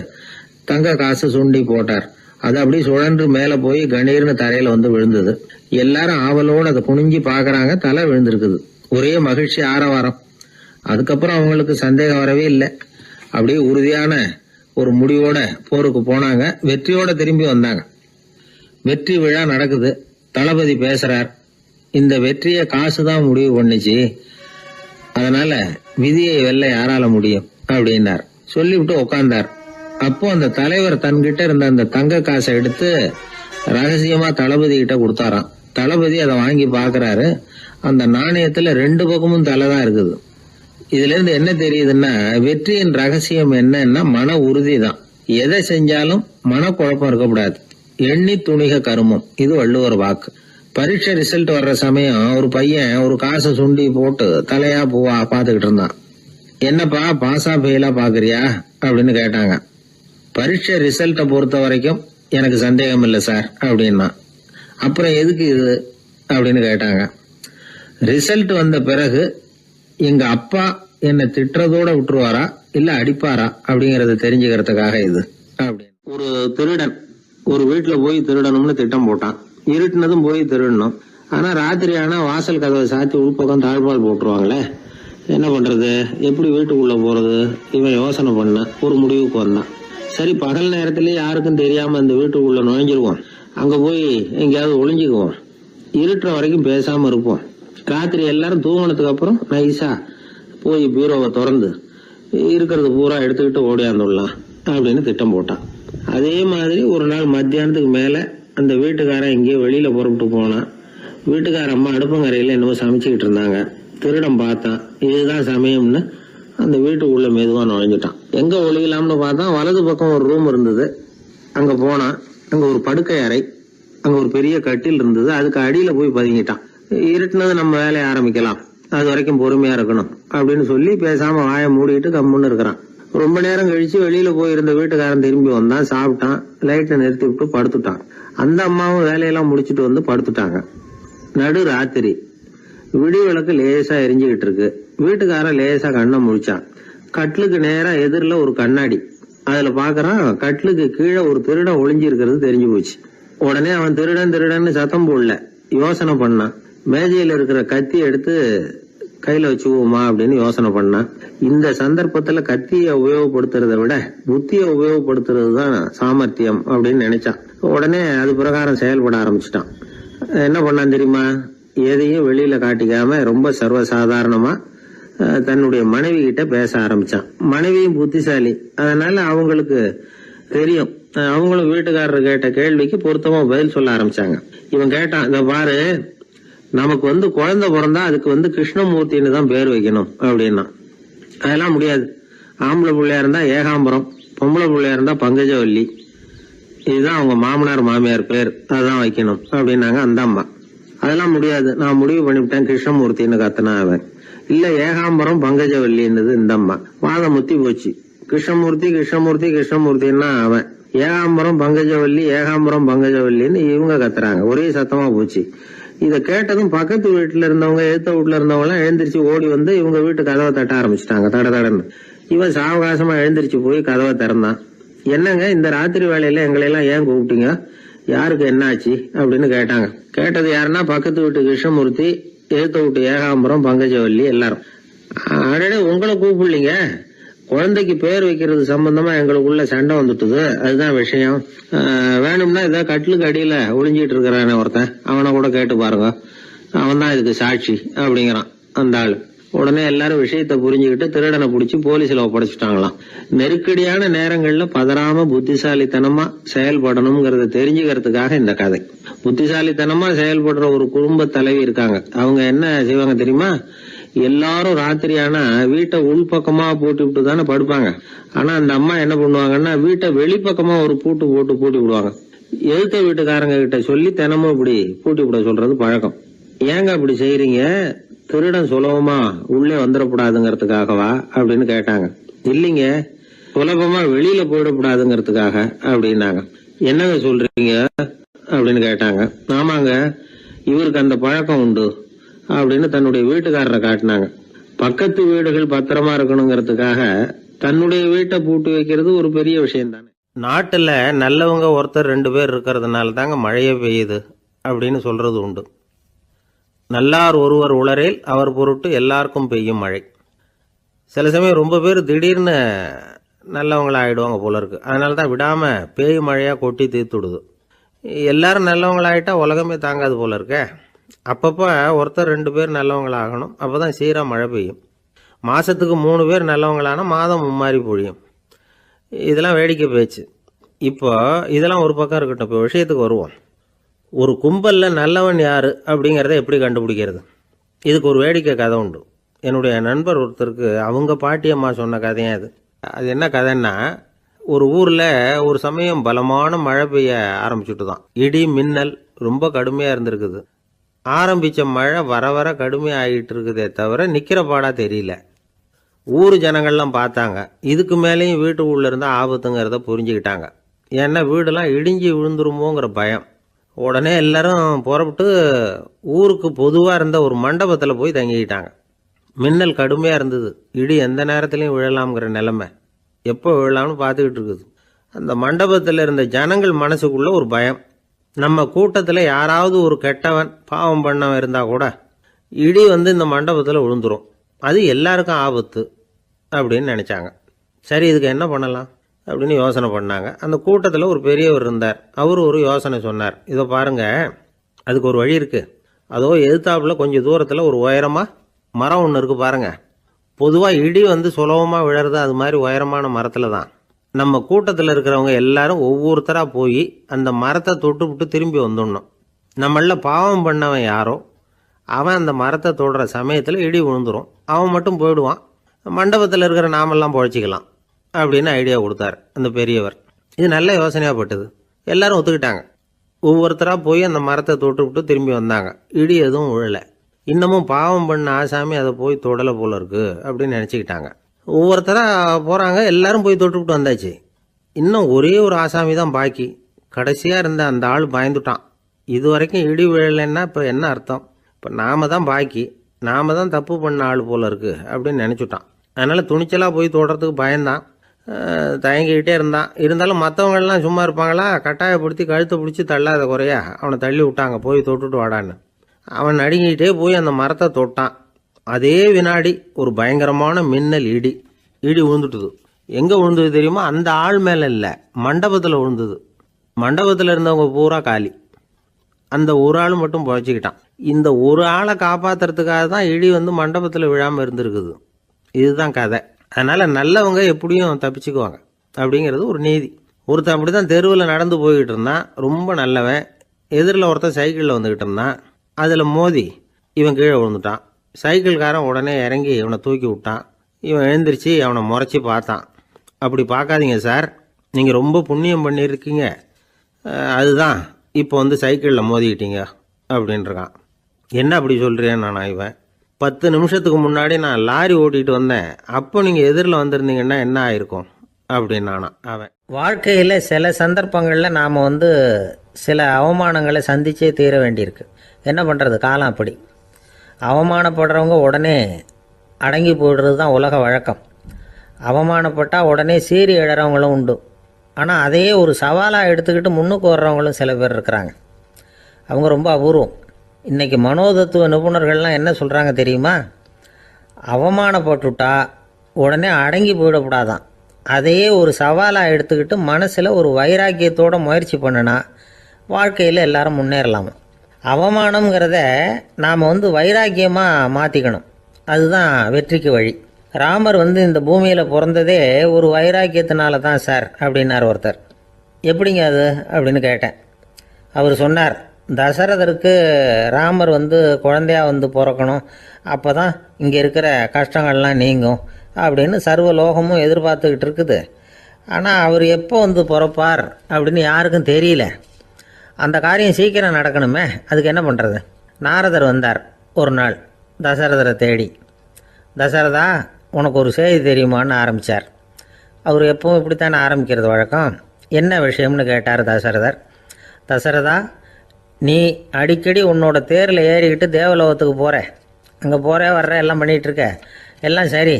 தங்க காசு சுண்டி போட்டார். அது அப்படியே சுழன்று மேல போய் கணீர்னு தரையில வந்து விழுந்தது. எல்லாரும் ஆவலோடு அதை குனிஞ்சி பாக்குறாங்க. தலை விழுந்திருக்குது. ஒரே மகிழ்ச்சி, ஆரவாரம். அதுக்கப்புறம் அவங்களுக்கு சந்தேகம் வரவே இல்லை. அப்படியே உறுதியான ஒரு முடிவோட போருக்கு போனாங்க. வெற்றியோட திரும்பி வந்தாங்க. வெற்றி விழா நடக்குது. தளபதி பேசுறார். இந்த வெற்றியை காசுதான் முடிவு பண்ணுச்சு, அதனால விதியை வெல்ல யாரால முடியும் அப்படின்னார். சொல்லிவிட்டு உட்கார்ந்தார். அப்போ அந்த தலைவர் தன்கிட்ட இருந்த அந்த தங்க காசை எடுத்து ரகசியமா தளபதி கிட்ட கொடுத்தாராம். தளபதி அதை வாங்கி பாக்குறாரு. அந்த நாணயத்துல 2 பக்கமும் தலை தான் இருக்குது. இதுல இருந்து என்ன தெரியுதுன்னா, வெற்றியின் ரகசியம் என்னன்னா மன உறுதி தான். எதை செஞ்சாலும் மனக்குழப்பம் இருக்கக்கூடாது. எண்ணி துணிக கருமம், இது வள்ளுவர் வாக்கு. பரீட்சை ரிசல்ட் வர்ற சமயம் ஒரு பையன் ஒரு காசை சுண்டி போட்டு தலையா பூவா பாத்துக்கிட்டு இருந்தான். என்னப்பா பாஸா ஃபெயிலா பாக்குறியா அப்படின்னு கேட்டாங்க. பரீட்சை ரிசல்ட்டை பொறுத்த வரைக்கும் எனக்கு சந்தேகம் இல்லை சார் அப்படின்னா. அப்புறம் எதுக்கு இது அப்படின்னு கேட்டாங்க. ரிசல்ட் வந்த பிறகு எங்க அப்பா என்னை திட்டுறதோட விட்டுருவாரா இல்ல அடிப்பாரா அப்படிங்கறத தெரிஞ்சுக்கிறதுக்காக இது அப்படின்னு. ஒரு திருடன் ஒரு வீட்டுல போய் திருடணும்னு திட்டம் போட்டான். இருட்டுனதும் போய் திருடணும். ஆனா ராத்திரி ஆனா வாசல் கதவை சாத்தி உள்பக்கம் தாழ்பால் போட்டுருவாங்களே, என்ன பண்றது, எப்படி வீட்டுக்குள்ள போறது? இவன் யோசனை பண்ண ஒரு முடிவுக்கு வந்தான். சரி, பகல் நேரத்திலேயே யாருக்கும் தெரியாம அந்த வீட்டுக்குள்ள நுழைஞ்சிருவோம், அங்க போய் எங்கேயாவது ஒளிஞ்சுக்குவோம், இருட்டுற வரைக்கும் பேசாம இருப்போம், ராத்திரி எல்லாரும் தூங்கினதுக்கு அப்புறம் நைஸா போய் பீரோவை திறந்து இருக்கிறது பூரா எடுத்துக்கிட்டு ஓடியாந்துடலாம் அப்படின்னு திட்டம் போட்டான். அதே மாதிரி ஒரு நாள் மத்தியானத்துக்கு மேல அந்த வீட்டுக்காரன் எங்கேயோ வெளியில புறப்பட்டு போனான். வீட்டுக்கார அம்மா அடுப்பங்கரையில என்னவோ சமைச்சுக்கிட்டு இருந்தாங்க. திருடன் பார்த்தான். இதுதான் சமயம்னு அந்த வீட்டுக்குள்ள மெதுவா நுழைஞ்சிட்டான். எங்க ஒளியலாம்னு பார்த்தா வலது பக்கம் ஒரு ரூம் இருந்தது. அங்க போனான். அங்க ஒரு படுக்கை அறை, அங்க ஒரு பெரிய கட்டில் இருந்தது. அதுக்கு அடியில போய் பதுங்கிட்டான். இருட்டுனது நம்ம வேலையை ஆரம்பிக்கலாம், அது வரைக்கும் பொறுமையா இருக்கணும் அப்படின்னு சொல்லி பேசாம வாயை மூடிட்டு கம்முன்னு இருக்கிறான். ரொம்ப நேரம் கழிச்சு வெளியில போயிருந்த வீட்டுக்காரன் திரும்பி வந்தான். சாப்பிட்டான். லைட்டை நிறுத்தி விட்டு படுத்துட்டான். அந்த அம்மாவும் வேலையெல்லாம் முடிச்சுட்டு வந்து படுத்துட்டாங்க. நடு ராத்திரி. விடி விளக்கு லேசா எரிஞ்சுக்கிட்டு இருக்கு. வீட்டுக்காரன் லேசா கண்ணை முழிச்சான். கட்லுக்கு நேரா எதிரில ஒரு கண்ணாடி. அதுல பாக்குறான், கட்லுக்கு கீழே ஒரு திருடன் ஒளிஞ்சு இருக்கிறது தெரிஞ்சு போச்சு. உடனே அவன் திருடன் திருடன்னு சத்தம் போடல, யோசனை பண்ணான். மேஜையில இருக்கிற கத்தி எடுத்து கையில வச்சுக்குவோமா அப்படின்னு யோசனை பண்ணான். இந்த சந்தர்ப்பத்துல கத்தியை உபயோகப்படுத்துறதை விட புத்தியை உபயோகப்படுத்துறது தான் சாமர்த்தியம் அப்படின்னு நினைச்சான். உடனே அது பிரகாரம் செயல்பட ஆரம்பிச்சிட்டான். என்ன பண்ணான் தெரியுமா? எதையும் வெளியில காட்டிக்காம ரொம்ப சர்வசாதாரணமா தன்னுடைய மனைவி கிட்ட பேச ஆரம்பிச்சான். மனைவியும் புத்திசாலி, அதனால அவங்களுக்கு தெரியும். அவங்களும் வீட்டுக்காரர் கேட்ட கேள்விக்கு பொருத்தமா பதில் சொல்ல ஆரம்பிச்சாங்க. இவன் கேட்டான், இந்த பாரு, நமக்கு குழந்தை பிறந்தா அதுக்கு கிருஷ்ணமூர்த்தின்னு தான் பேர் வைக்கணும் அப்படின்னா. அதெல்லாம் முடியாது. ஆம்பளை பிள்ளையா இருந்தா ஏகாம்பரம், பொம்பளை பிள்ளையா இருந்தா பங்கஜவல்லி, இதுதான் அவங்க மாமனார் மாமியார் பேர், அதுதான் வைக்கணும் அப்படின்னாங்க அந்த அம்மா. அதெல்லாம் முடியாது, நான் முடிவு பண்ணிவிட்டேன் கிருஷ்ணமூர்த்தின்னு கத்தனா அவன். இல்ல ஏகாம்பரம் பங்கஜவல்லின்றது இந்த அம்மா. வாதம் முத்தி போச்சு. கிருஷ்ணமூர்த்தி கிருஷ்ணமூர்த்தி கிருஷ்ணமூர்த்தின்னா அவன். ஏகாம்பரம் பங்கஜவல்லி ஏகாம்பரம் பங்கஜவல்லின்னு இவங்க கத்துறாங்க. ஒரே சத்தமா போச்சு. இத கேட்டதும் பக்கத்து வீட்டுல இருந்தவங்க, எழுத்த வீட்டுல இருந்தவங்க எல்லாம் எழுந்திரிச்சு ஓடி வந்து இவங்க வீட்டு கதவை தட்ட ஆரம்பிச்சுட்டாங்க. தட தடன்னு. இவன் சாவகாசமா எழுந்திரிச்சு போய் கதவை திறந்தான். என்னங்க இந்த ராத்திரி வேலையில எங்களை எல்லாம் ஏன் கூப்பிட்டீங்க, யாருக்கு என்ன ஆச்சு அப்படின்னு கேட்டாங்க. கேட்டது யாருன்னா பக்கத்து வீட்டு கிருஷ்ணமூர்த்தி, எழுத்த வீட்டு ஏகாம்பரம் பங்கஜவல்லி எல்லாரும். அடடே, உங்களை கூப்பிடலீங்க, குழந்தைக்கு பேர் வைக்கிறது சம்பந்தமா எங்களுக்குள்ள சண்டை வந்துட்டுது, அதுதான் விஷயம். வேணும்னா ஏதாவது கட்டிலுக்கு அடியில ஒளிஞ்சிட்டு இருக்கிறானே ஒருத்தன், அவனை கூட கேட்டு பாருங்க, அவன் தான் இதுக்கு சாட்சி அப்படிங்கிறான் அந்த ஆளு. உடனே எல்லாரும் விஷயத்தை புரிஞ்சுக்கிட்டு திருடனை பிடிச்சி போலீஸ்ல ஒப்படைச்சிட்டாங்களாம். நெருக்கடியான நேரங்கள்ல பதறாம புத்திசாலித்தனமா செயல்படணுங்கிறத தெரிஞ்சுக்கிறதுக்காக இந்த கதை. புத்திசாலித்தனமா செயல்படுற ஒரு குடும்ப தலைவி இருக்காங்க. அவங்க என்ன செய்வாங்க தெரியுமா? எல்லாரும் ராத்திரி ஆனா வீட்டை உள்பக்கமா பூட்டி விட்டு தானே படுப்பாங்க. ஆனா அந்த அம்மா என்ன பண்ணுவாங்கன்னா, வீட்டை வெளிப்பக்கமா ஒரு பூட்டு போட்டு பூட்டி விடுவாங்க. எழுத்த வீட்டுக்காரங்க கிட்ட சொல்லி தினமும் இப்படி பூட்டி விட சொல்றது பழக்கம். ஏங்க அப்படி செய்யறீங்க, திருடன் சுலபமா உள்ளே வந்துடக்கூடாதுங்கிறதுக்காகவா அப்படின்னு கேட்டாங்க. இல்லைங்க, சுலபமா வெளியில போயிடக்கூடாதுங்கிறதுக்காக அப்படின்னாங்க. என்னங்க சொல்றீங்க அப்படின்னு கேட்டாங்க. ஆமாங்க, இவருக்கு அந்த பழக்கம் உண்டு அப்படின்னு தன்னுடைய வீட்டுக்காரரை காட்டினாங்க. பக்கத்து வீடுகள் பத்திரமா இருக்கணுங்கிறதுக்காக தன்னுடைய வீட்டை பூட்டி வைக்கிறது ஒரு பெரிய விஷயம் தானே. நாட்டில் நல்லவங்க ஒருத்தர் 2 பேர் இருக்கிறதுனால தாங்க மழையே பெய்யுது அப்படின்னு சொல்றது உண்டு. நல்லார் ஒருவர் உளரேல் அவர் பொருட்டு எல்லாருக்கும் பெய்யும் மழை. சில சமயம் ரொம்ப பேர் திடீர்னு நல்லவங்களா ஆயிடுவாங்க போல இருக்கு. அதனால தான் விடாமல் பேய் மழையாக கொட்டி தீர்த்துடுது. எல்லாரும் நல்லவங்களாயிட்டா உலகமே தாங்காது போல இருக்க. அப்பப்போ ஒருத்தர் 2 பேர் நல்லவங்களாகணும். அப்போ தான் சீராக மழை பெய்யும். மாதத்துக்கு 3 பேர் நல்லவங்களானா மாதம் மும்மாரி பொழியும். இதெல்லாம் வேடிக்கை பேச்சு. இப்போ இதெல்லாம் ஒரு பக்கம் இருக்கட்டும். இப்போ விஷயத்துக்கு வருவோம். ஒரு கும்பலில் நல்லவன் யார் அப்படிங்கிறத எப்படி கண்டுபிடிக்கிறது? இதுக்கு ஒரு வேடிக்கை கதை உண்டு. என்னுடைய நண்பர் ஒருத்தருக்கு அவங்க பாட்டியம்மா சொன்ன கதையும் அது. அது என்ன கதைன்னா, ஒரு ஊரில் ஒரு சமயம் பலமான மழை பெய்ய ஆரம்பிச்சுட்டு தான். இடி மின்னல் ரொம்ப கடுமையாக இருந்திருக்குது. ஆரம்பித்த மழை வர வர கடுமையாகிட்டு இருக்குதே தவிர நிற்கிற பாடாக தெரியல. ஊர் ஜனங்கள்லாம் பார்த்தாங்க. இதுக்கு மேலேயும் வீட்டு உள்ள இருந்தால் ஆபத்துங்கிறத புரிஞ்சுக்கிட்டாங்க. ஏன்னா வீடெல்லாம் இடிஞ்சு விழுந்துருமோங்கிற பயம். உடனே எல்லாரும் புறப்பட்டு ஊருக்கு பொதுவாக இருந்த ஒரு மண்டபத்தில் போய் தங்கிக்கிட்டாங்க. மின்னல் கடுமையாக இருந்தது. இடி எந்த நேரத்துலையும் விழலாம்ங்கிற நிலைமை. எப்போ விழலாம்னு பார்த்துக்கிட்டு இருக்குது. அந்த மண்டபத்தில் இருந்த ஜனங்கள் மனசுக்குள்ள ஒரு பயம். நம்ம கூட்டத்தில் யாராவது ஒரு கெட்டவன் பாவம் பண்ணவன் இருந்தால் கூட இடி இந்த மண்டபத்தில் விழுந்துரும். அது எல்லாருக்கும் ஆபத்து அப்படின்னு நினச்சாங்க. சரி, இதுக்கு என்ன பண்ணலாம் அப்படின்னு யோசனை பண்ணாங்க. அந்த கூட்டத்தில் ஒரு பெரியவர் இருந்தார். அவர் ஒரு யோசனை சொன்னார். இதை பாருங்க, அதுக்கு ஒரு வழி இருக்குது. அதோ எதிர்த்தாப்புல கொஞ்சம் தூரத்தில் ஒரு உயரமாக மரம் ஒன்று இருக்குது பாருங்க. பொதுவாக இடி சுலபமாக விழறது அது மாதிரி உயரமான மரத்தில் தான். நம்ம கூட்டத்தில் இருக்கிறவங்க எல்லாரும் ஒவ்வொருத்தராக போய் அந்த மரத்தை தொட்டுவிட்டு திரும்பி வந்துடணும். நம்மள பாவம் பண்ணவன் யாரோ அவன் அந்த மரத்தை தொடுற சமயத்தில் இடி விழுந்துடும். அவன் மட்டும் போயிடுவான். மண்டபத்தில் இருக்கிற நாமெல்லாம் பொழைச்சிக்கலாம் அப்படின்னு ஐடியா கொடுத்தார் அந்த பெரியவர். இது நல்ல யோசனையாக பட்டது. எல்லாரும் ஒத்துக்கிட்டாங்க. ஒவ்வொருத்தராக போய் அந்த மரத்தை தொட்டுவிட்டு திரும்பி வந்தாங்க. இடி எதுவும் விழலை. இன்னமும் பாவம் பண்ண ஆசாமி அதை போய் தொடலை போல இருக்கு அப்படின்னு நினச்சிக்கிட்டாங்க. ஒவ்வொருத்தராக போகிறாங்க. எல்லாரும் போய் தொட்டுவிட்டு வந்தாச்சு. இன்னும் ஒரே ஒரு ஆசாமி தான் பாக்கி. கடைசியாக இருந்த அந்த ஆள் பயந்துட்டான். இது வரைக்கும் இடி விழலைன்னா இப்போ என்ன அர்த்தம்? இப்போ நாம தான் பாக்கி, நாம தான் தப்பு பண்ண ஆள் போல இருக்கு அப்படின்னு நினச்சிட்டான். அதனால் துணிச்சலாக போய் தொடுறதுக்கு பயந்தான். தயங்கிக்கிட்டே இருந்தான். இருந்தாலும் மற்றவங்கள்லாம் சும்மா இருப்பாங்களா? கட்டாயப்படுத்தி கழுத்தை பிடிச்சி தள்ளாத குறையா அவனை தள்ளி விட்டாங்க. போய் தொட்டுட்டு வாடான்னு. அவன் நடுங்கிட்டே போய் அந்த மரத்தை தொட்டான். அதே வினாடி ஒரு பயங்கரமான மின்னல் இடி விழுந்துட்டுது. எங்கே விழுந்தது தெரியுமா? அந்த ஆள் மேலே இல்லை, மண்டபத்தில் விழுந்தது. மண்டபத்தில் இருந்தவங்க பூரா காலி. அந்த ஒரு ஆள் மட்டும் புழைச்சிக்கிட்டான். இந்த ஒரு ஆளை காப்பாற்றுறதுக்காக தான் இடி மண்டபத்தில் விழாமல் இருந்திருக்குது. இதுதான் கதை. அதனால் நல்லவங்க எப்படியும் தப்பிச்சுக்குவாங்க அப்படிங்கிறது ஒரு நீதி. ஒருத்தன் அப்படி தான் தெருவில் நடந்து போய்கிட்டு இருந்தான். ரொம்ப நல்லவன். எதிரில் ஒருத்தன் சைக்கிளில் வந்துக்கிட்டு இருந்தான். அதில் மோதி இவன் கீழே விழுந்துட்டான். சைக்கிள்காரன் உடனே இறங்கி இவனை தூக்கி விட்டான். இவன் எழுந்திரிச்சு அவனை முறைச்சி பார்த்தான். அப்படி பார்க்காதீங்க சார், நீங்கள் ரொம்ப புண்ணியம் பண்ணியிருக்கீங்க, அதுதான் இப்போ சைக்கிளில் மோதிக்கிட்டீங்க அப்படின்றான். என்ன அப்படி சொல்கிறேன் நான்? இவன் 10 நிமிஷத்துக்கு முன்னாடி நான் லாரி ஓட்டிகிட்டு வந்தேன், அப்போ நீங்கள் எதிரில் வந்திருந்தீங்கன்னா என்ன ஆயிருக்கும் அப்படின்னானா அவன். வாழ்க்கையில் சில சந்தர்ப்பங்களில் நாம் சில அவமானங்களை சந்திச்சே தீர வேண்டியிருக்கு. என்ன பண்ணுறது, காலம் அப்படி. அவமானப்படுறவங்க உடனே அடங்கி போய்டுறது தான் உலக வழக்கம். அவமானப்பட்டால் உடனே சீறி எழறவங்களும் உண்டு. ஆனால் அதையே ஒரு சவாலாக எடுத்துக்கிட்டு முன்னுக்கு வர்றவங்களும் சில பேர் இருக்கிறாங்க. அவங்க ரொம்ப அபூர்வம். இன்றைக்கி மனோதத்துவ நிபுணர்கள்லாம் என்ன சொல்கிறாங்க தெரியுமா? அவமானப்பட்டுட்டா உடனே அடங்கி போயிடக்கூடாதான். அதையே ஒரு சவாலாக எடுத்துக்கிட்டு மனசில் ஒரு வைராக்கியத்தோடு முயற்சி பண்ணினா வாழ்க்கையில் எல்லாரும் முன்னேறலாமா. அவமானங்கிறத நாம் வைராக்கியமாக மாற்றிக்கணும். அதுதான் வெற்றிக்கு வழி. ராமர் இந்த பூமியில் பிறந்ததே ஒரு வைராக்கியத்தினால தான் சார் அப்படின்னார் ஒருத்தர். எப்படிங்க அது அப்படின்னு கேட்டேன். அவர் சொன்னார், தசரதருக்கு ராமர் குழந்தையாக பிறக்கணும், அப்போ தான் இங்கே இருக்கிற கஷ்டங்கள்லாம் நீங்கும் அப்படின்னு சர்வ லோகமும் எதிர்பார்த்துக்கிட்டு இருக்குது. ஆனால் அவர் எப்போ பிறப்பார் அப்படின்னு யாருக்கும் தெரியல. அந்த காரியம் சீக்கிரம் நடக்கணுமே, அதுக்கு என்ன பண்ணுறது? நாரதர் வந்தார் ஒரு நாள் தசரதரை தேடி. தசரதா, உனக்கு ஒரு செய்தி தெரியுமான்னு ஆரம்பித்தார். அவர் எப்பவும் இப்படித்தானே ஆரம்பிக்கிறது வழக்கம். என்ன விஷயம்னு கேட்டார் தசரதர். தசரதா, நீ அடிக்கடி உன்னோட தேரில் ஏறிக்கிட்டு தேவலோகத்துக்கு போகிற, அங்கே போகிற வர்ற எல்லாம் பண்ணிகிட்ருக்க, எல்லாம் சரி.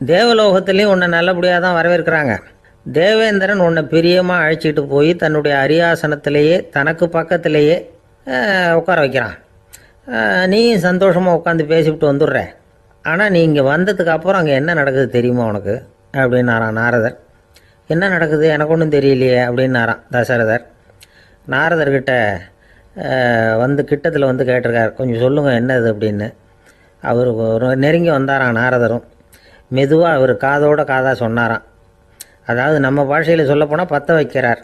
தேவலோகத்துலேயும் உன்னை நல்லபடியாக தான் வரவேற்கிறாங்க. தேவேந்திரன் உன்னை பிரியமாக அழைச்சிட்டு போய் தன்னுடைய அரியாசனத்திலேயே தனக்கு பக்கத்திலேயே உட்கார வைக்கிறான். நீயும் சந்தோஷமாக உட்காந்து பேசிவிட்டு வந்துடுற. ஆனால் நீ இங்கே வந்ததுக்கு அப்புறம் அங்கே என்ன நடக்குது தெரியுமா உனக்கு அப்படின்னாரான் நாரதர். என்ன நடக்குது எனக்கு ஒன்றும் தெரியலையே அப்படின்னாரான் தசரதர். நாரதர்கிட்ட வந்து கிட்டத்தில் வந்து கேட்டிருக்கார், கொஞ்சம் சொல்லுங்கள் என்னது அப்படின்னு. அவர் ஒரு நெருங்கி வந்தாராம் நாரதரும். மெதுவாக அவர் காதோட காதாக சொன்னாராம். அதாவது நம்ம பாஷையில் சொல்லப்போனால் பற்ற வைக்கிறார்.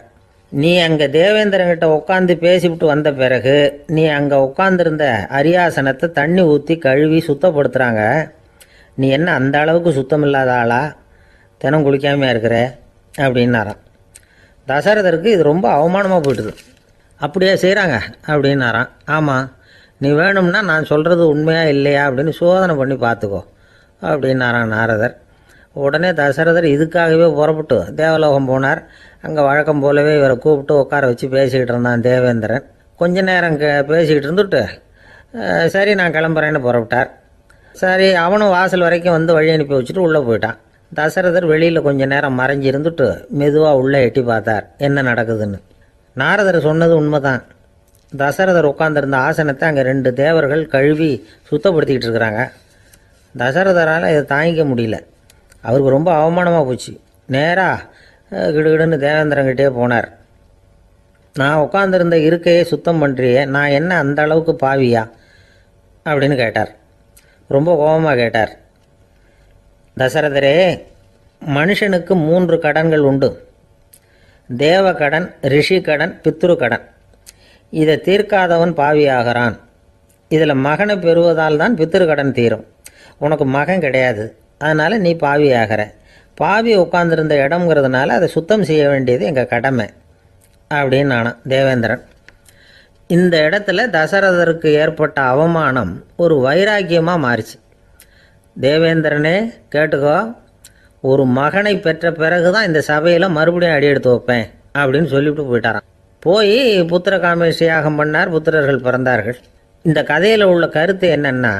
நீ அங்கே தேவேந்திரங்கிட்ட உட்காந்து பேசிவிட்டு வந்த பிறகு நீ அங்கே உட்காந்துருந்த அரியாசனத்தை தண்ணி ஊற்றி கழுவி சுத்தப்படுத்துகிறாங்க. நீ என்ன அந்த அளவுக்கு சுத்தம் இல்லாத ஆளா, தினம் குளிக்காமையாக இருக்கிற அப்படின்னாராம். தசரதருக்கு இது ரொம்ப அவமானமாக போயிட்டுது. அப்படியே செய்கிறாங்க அப்படின்னாராம். ஆமாம், நீ வேணும்னா நான் சொல்கிறது உண்மையா இல்லையா அப்படின்னு சோதனை பண்ணி பார்த்துக்கோ அப்படின்னாராம் நாரதர். உடனே தசரதர் இதுக்காகவே புறப்பட்டு தேவலோகம் போனார். அங்கே வழக்கம் போலவே இவரை கூப்பிட்டு உட்கார வச்சு பேசிக்கிட்டு இருந்தான் தேவேந்திரன். கொஞ்ச நேரம் பேசிக்கிட்டு இருந்துட்டு சரி நான் கிளம்புறேன்னு புறப்பட்டார். சரி, அவனும் வாசல் வரைக்கும் வந்து வழி அனுப்பி வச்சுட்டு உள்ளே போயிட்டான். தசரதர் வெளியில் கொஞ்ச நேரம் மறைஞ்சி இருந்துட்டு மெதுவாக உள்ளே எட்டி பார்த்தார் என்ன நடக்குதுன்னு. நாரதர் சொன்னது உண்மைதான். தசரதர் உட்காந்துருந்த ஆசனத்தை அங்கே 2 தேவர்கள் கழுவி சுத்தப்படுத்திக்கிட்டு இருக்கிறாங்க. தசரதரால் இதை தாங்கிக்க முடியல. அவருக்கு ரொம்ப அவமானமாக போச்சு. நேராக கிடுகிடுன்னு தேவேந்திரங்கிட்டே போனார். நான் உட்காந்துருந்த இருக்கையை சுத்தம் பண்ணுறியே, நான் என்ன அந்த அளவுக்கு பாவியா அப்படின்னு கேட்டார். ரொம்ப கோபமாக கேட்டார். தசரதரே, மனுஷனுக்கு 3 கடன்கள் உண்டு. தேவ கடன், ரிஷி கடன், பித்ரு கடன். இதை தீர்க்காதவன் பாவியாகிறான். இதில் மகனை பெறுவதால் தான் பித்ரு கடன் தீரும். உனக்கு மகன் கிடையாது, அதனால் நீ பாவியாகிற. பாவி உட்காந்துருந்த இடம்ங்கிறதுனால அதை சுத்தம் செய்ய வேண்டியது எங்கள் கடமை அப்படின்னு நானாம் தேவேந்திரன். இந்த இடத்துல தசரதருக்கு ஏற்பட்ட அவமானம் ஒரு வைராக்கியமாக மாறிச்சு. தேவேந்திரனே கேட்டுக்கோ, ஒரு மகனை பெற்ற பிறகு தான் இந்த சபையில் மறுபடியும் அடி எடுத்து வைப்பேன் அப்படின்னு சொல்லிவிட்டு போயிட்டாராம். போய் புத்திர காமேஷ் யாகம் பண்ணார். புத்திரர்கள் பிறந்தார்கள். இந்த கதையில் உள்ள கருத்து என்னென்னா,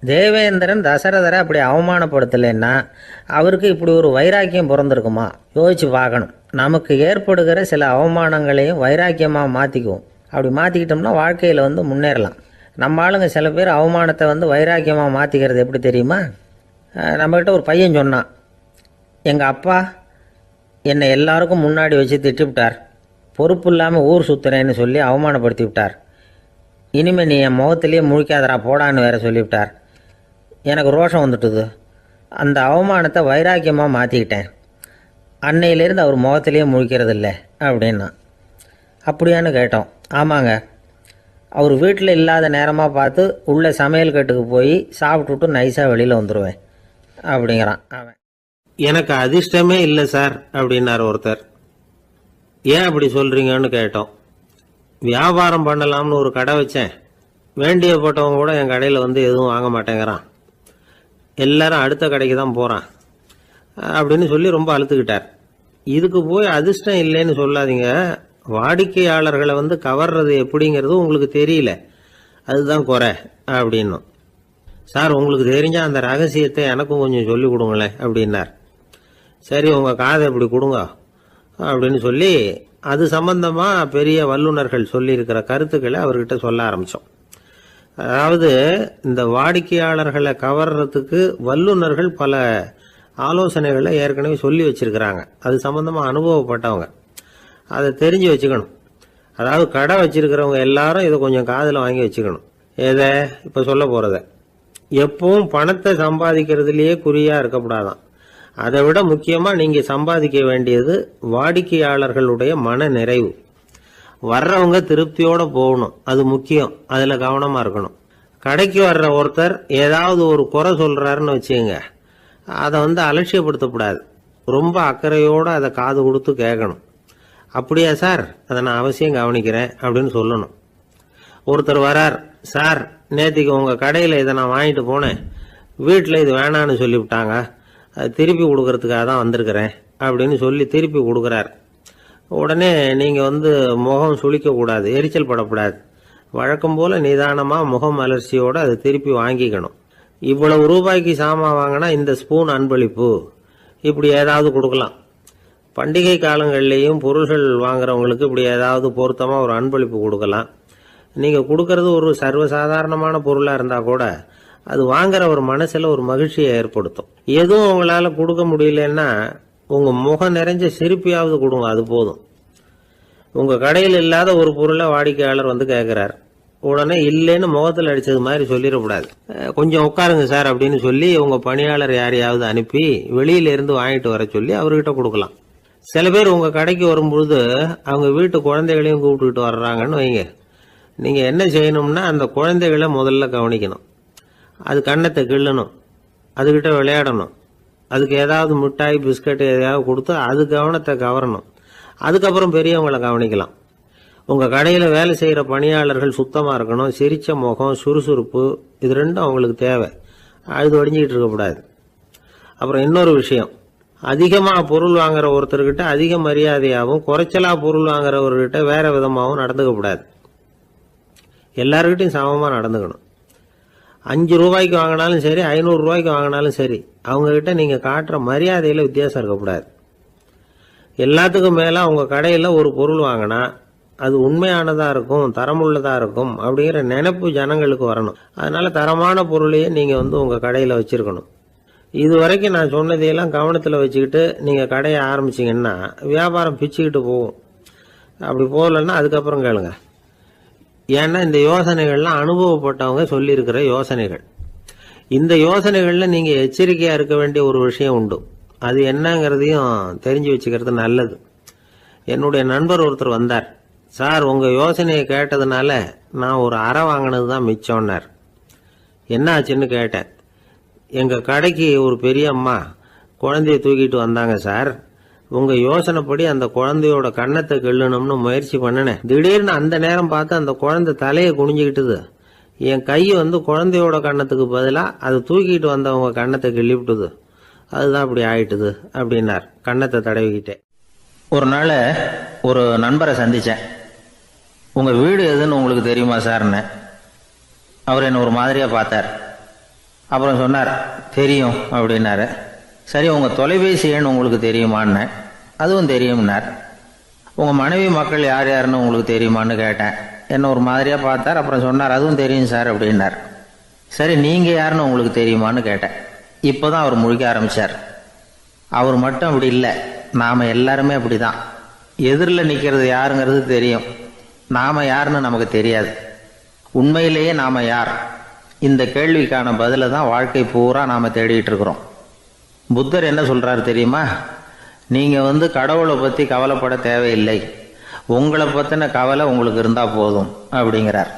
தேவேந்திரன் தசரதரை அப்படி அவமானப்படுத்தலைன்னா அவருக்கு இப்படி ஒரு வைராக்கியம் பிறந்திருக்குமா யோசிச்சு பார்க்கணும். நமக்கு ஏற்படுகிற சில அவமானங்களையும் வைராக்கியமாக மாற்றிக்குவோம். அப்படி மாற்றிக்கிட்டோம்னா வாழ்க்கையில் வந்து முன்னேறலாம். நம்ம ஆளுங்க சில பேர் அவமானத்தை வந்து வைராக்கியமாக மாற்றிக்கிறது எப்படி தெரியுமா? நம்மக்கிட்ட ஒரு பையன் சொன்னான், எங்கள் அப்பா என்னை எல்லாருக்கும் முன்னாடி வச்சு திட்டிவிட்டார், பொறுப்பு இல்லாமல் ஊர் சுற்றுறேன்னு சொல்லி அவமானப்படுத்தி விட்டார். இனிமேல் நீ என் முகத்திலேயே முழிக்காதரா போடான்னு வேற சொல்லிவிட்டார். எனக்கு ரோஷம் வந்துட்டுது. அந்த அவமானத்தை வைராக்கியமாக மாற்றிக்கிட்டேன். அன்னையிலேருந்து அவர் முகத்திலேயே முழிக்கிறது இல்லை அப்படின்னா. அப்படியான்னு கேட்டோம். ஆமாங்க, அவர் வீட்டில் இல்லாத நேரமாக பார்த்து உள்ளே சமையல் கட்டுக்கு போய் சாப்பிட்டுட்டு நைஸாக வெளியில் வந்துடுவேன் அப்படிங்கிறான் அவன். எனக்கு அதிர்ஷ்டமே இல்லை சார் அப்படின்னார் ஒருத்தர். ஏன் அப்படி சொல்கிறீங்கன்னு கேட்டோம். வியாபாரம் பண்ணலாம்னு ஒரு கடை வச்சேன். வேண்டியப்பட்டவங்க கூட என் கடையில் வந்து எதுவும் வாங்க மாட்டேங்கிறான். எல்லாரும் அடுத்த கடைக்கு தான் போகிறான் அப்படின்னு சொல்லி ரொம்ப அழுத்துக்கிட்டார். இதுக்கு போய் அதிர்ஷ்டம் இல்லைன்னு சொல்லாதீங்க. வாடிக்கையாளர்களை வந்து கவர்றது எப்படிங்கிறது உங்களுக்கு தெரியல, அதுதான் குறை அப்படின்னும். சார், உங்களுக்கு தெரிஞ்ச அந்த ரகசியத்தை எனக்கும் கொஞ்சம் சொல்லி கொடுங்களேன் அப்படின்னார். சரி, உங்கள் காதை இப்படி கொடுங்க அப்படின்னு சொல்லி அது சம்பந்தமாக பெரிய வல்லுநர்கள் சொல்லியிருக்கிற கருத்துக்களை அவர்கிட்ட சொல்ல ஆரம்பித்தோம். அதாவது இந்த வாடிக்கையாளர்களை கவர்றதுக்கு வல்லுநர்கள் பல ஆலோசனைகளை ஏற்கனவே சொல்லி வச்சிருக்கிறாங்க. அது சம்பந்தமாக அனுபவப்பட்டவங்க, அதை தெரிஞ்சு வச்சுக்கணும். அதாவது கடை வச்சிருக்கிறவங்க எல்லாரும் இதை கொஞ்சம் காதில் வாங்கி வச்சுக்கணும். எதை இப்போ சொல்ல போகிறத. எப்பவும் பணத்தை சம்பாதிக்கிறதுலேயே குறியாக இருக்கக்கூடாதான். அதை விட முக்கியமாக நீங்கள் சம்பாதிக்க வேண்டியது வாடிக்கையாளர்களுடைய மன நிறைவு. வர்றவங்க திருப்தியோடு போகணும், அது முக்கியம். அதில் கவனமாக இருக்கணும். கடைக்கு வர்ற ஒருத்தர் ஏதாவது ஒரு குறை சொல்கிறாருன்னு வச்சுங்க, அதை வந்து அலட்சியப்படுத்தக்கூடாது. ரொம்ப அக்கறையோடு அதை காது கொடுத்து கேட்கணும். அப்படியா சார், அதை நான் அவசியம் கவனிக்கிறேன் அப்படின்னு சொல்லணும். ஒருத்தர் வரார், சார் நேற்றுக்கு உங்கள் கடையில் இதை நான் வாங்கிட்டு போனேன், வீட்டில் இது வேணான்னு சொல்லிவிட்டாங்க, அது திருப்பி கொடுக்கறதுக்காக தான் வந்திருக்கிறேன் அப்படின்னு சொல்லி திருப்பி கொடுக்குறார். உடனே நீங்கள் வந்து முகம் சுளிக்கக்கூடாது, எரிச்சல் படக்கூடாது. வழக்கம் போல் நிதானமாக முகம் அலர்ச்சியோடு அதை திருப்பி வாங்கிக்கணும். இவ்வளவு ரூபாய்க்கு சாமான் வாங்கினா இந்த ஸ்பூன் அன்பளிப்பு, இப்படி ஏதாவது கொடுக்கலாம். பண்டிகை காலங்கள்லேயும் பொருள்கள் வாங்குறவங்களுக்கு இப்படி ஏதாவது பொருத்தமாக ஒரு அன்பளிப்பு கொடுக்கலாம். நீங்கள் கொடுக்கறது ஒரு சர்வசாதாரணமான பொருளாக இருந்தால் கூட அது வாங்குற ஒரு மனசில் ஒரு மகிழ்ச்சியை ஏற்படுத்தும். எதுவும் உங்களால் கொடுக்க முடியலன்னா உங்கள் முகம் நிறைஞ்ச சிரிப்பையாவது கொடுங்க, அது போதும். உங்கள் கடையில் இல்லாத ஒரு பொருளை வாடிக்கையாளர் வந்து கேட்குறார். உடனே இல்லைன்னு முகத்தில் அடித்தது மாதிரி சொல்லிடக்கூடாது. கொஞ்சம் உட்காருங்க சார் அப்படின்னு சொல்லி உங்கள் பணியாளர் யாரையாவது அனுப்பி வெளியிலேருந்து வாங்கிட்டு வர சொல்லி அவர்கிட்ட கொடுக்கலாம். சில பேர் உங்கள் கடைக்கு வரும்பொழுது அவங்க வீட்டு குழந்தைகளையும் கூப்பிட்டுக்கிட்டு வர்றாங்கன்னு வைங்க. நீங்கள் என்ன செய்யணும்னா அந்த குழந்தைகளை முதல்ல கவனிக்கணும். அது கன்னத்தை கிள்ளணும், அதுக்கிட்ட விளையாடணும், அதுக்கு ஏதாவது மிட்டாய் பிஸ்கட் எதையாவது கொடுத்து அது கவனத்தை கவரணும். அதுக்கப்புறம் பெரியவங்களை கவனிக்கலாம். உங்கள் கடையில் வேலை செய்கிற பணியாளர்கள் சுத்தமாக இருக்கணும். சிரிச்ச முகம், சுறுசுறுப்பு, இது ரெண்டும் அவங்களுக்கு தேவை. அழுது வடிஞ்சிக்கிட்டு இருக்கக்கூடாது. அப்புறம் இன்னொரு விஷயம், அதிகமாக பொருள் வாங்குற ஒருத்தர்கிட்ட அதிக மரியாதையாகவும் குறைச்சலாக பொருள் வாங்குறவர்கிட்ட வேற விதமாகவும் நடந்துக்கக்கூடாது. எல்லாருக்கிட்டையும் சமமாக நடந்துக்கணும். 5 ரூபாய்க்கு வாங்கினாலும் சரி, 500 ரூபாய்க்கு வாங்கினாலும் சரி, அவங்கக்கிட்ட நீங்கள் காட்டுற மரியாதையில் வித்தியாசம் இருக்கக்கூடாது. எல்லாத்துக்கும் மேலே அவங்க கடையில் ஒரு பொருள் வாங்கினா அது உண்மையானதாக இருக்கும், தரமுள்ளதாக இருக்கும் அப்படிங்கிற நினைப்பு ஜனங்களுக்கு வரணும். அதனால் தரமான பொருளையே நீங்கள் உங்கள் கடையில் வச்சுருக்கணும். இது வரைக்கும் நான் சொன்னதையெல்லாம் கவனத்தில் வச்சுக்கிட்டு நீங்கள் கடையை ஆரம்பிச்சிங்கன்னா வியாபாரம் பிச்சுக்கிட்டு போகும். அப்படி போகலன்னா அதுக்கப்புறம் கேளுங்க. ஏன்னா இந்த யோசனைகள்லாம் அனுபவப்பட்டவங்க சொல்லியிருக்கிற யோசனைகள். இந்த யோசனைகளில் நீங்கள் எச்சரிக்கையாக இருக்க வேண்டிய ஒரு விஷயம் உண்டு. அது என்னங்கிறதையும் தெரிஞ்சு வச்சுக்கிறது நல்லது. என்னுடைய நண்பர் ஒருத்தர் வந்தார். சார், உங்கள் யோசனையை கேட்டதுனால நான் ஒரு அறை வாங்கினது தான் மிச்சம்னார். என்ன ஆச்சுன்னு கேட்டேன். எங்கள் கடைக்கு ஒரு பெரிய அம்மா குழந்தைய தூக்கிட்டு வந்தாங்க சார். உங்கள் யோசனைப்படி அந்த குழந்தையோட கன்னத்தை கிள்ளணும்னு முயற்சி பண்ணினேன். திடீர்னு அந்த நேரம் பார்த்து அந்த குழந்தை தலையை குனிஞ்சிக்கிட்டுது. என் கை குழந்தையோட கன்னத்துக்கு பதிலாக அது தூக்கிட்டு வந்தவங்க கன்னத்தை கிள்ளிவிட்டுது. அதுதான் அப்படி ஆயிட்டுது அப்படின்னார் கன்னத்தை தடவிக்கிட்டே. ஒரு நாள் ஒரு நண்பரை சந்தித்தேன். உங்கள் வீடு எதுன்னு உங்களுக்கு தெரியுமா சார்ன்னு. அவர் என்னை ஒரு மாதிரியாக பார்த்தார். அப்புறம் சொன்னார், தெரியும் அப்படின்னாரு. சரி, உங்கள் தொலைபேசி எண் உங்களுக்கு தெரியுமான்னு. அதுவும் தெரியும்னார். உங்கள் மனைவி மக்கள் யார் யாருன்னு உங்களுக்கு தெரியுமான்னு கேட்டேன். என்ன ஒரு மாதிரியாக பார்த்தார். அப்புறம் சொன்னார், அதுவும் தெரியும் சார் அப்படின்னார். சரி, நீங்கள் யாருன்னு உங்களுக்கு தெரியுமான்னு கேட்டேன். இப்போ தான் அவர் முழிக்க ஆரம்பித்தார். அவர் மட்டும் அப்படி இல்லை, நாம் எல்லாருமே அப்படி தான். எதிரில் நிற்கிறது யாருங்கிறது தெரியும், நாம் யாருன்னு நமக்கு தெரியாது. உண்மையிலேயே நாம் யார்? இந்த கேள்விக்கான பதிலை தான் வாழ்க்கை பூரா நாம் தேடிட்டு இருக்கிறோம். புத்தர் என்ன சொல்கிறாரு தெரியுமா? நீங்கள் கடவுளை பற்றி கவலைப்பட தேவையில்லை, உங்களை பற்றின கவலை உங்களுக்கு இருந்தால் போதும் அப்படிங்கிறார்.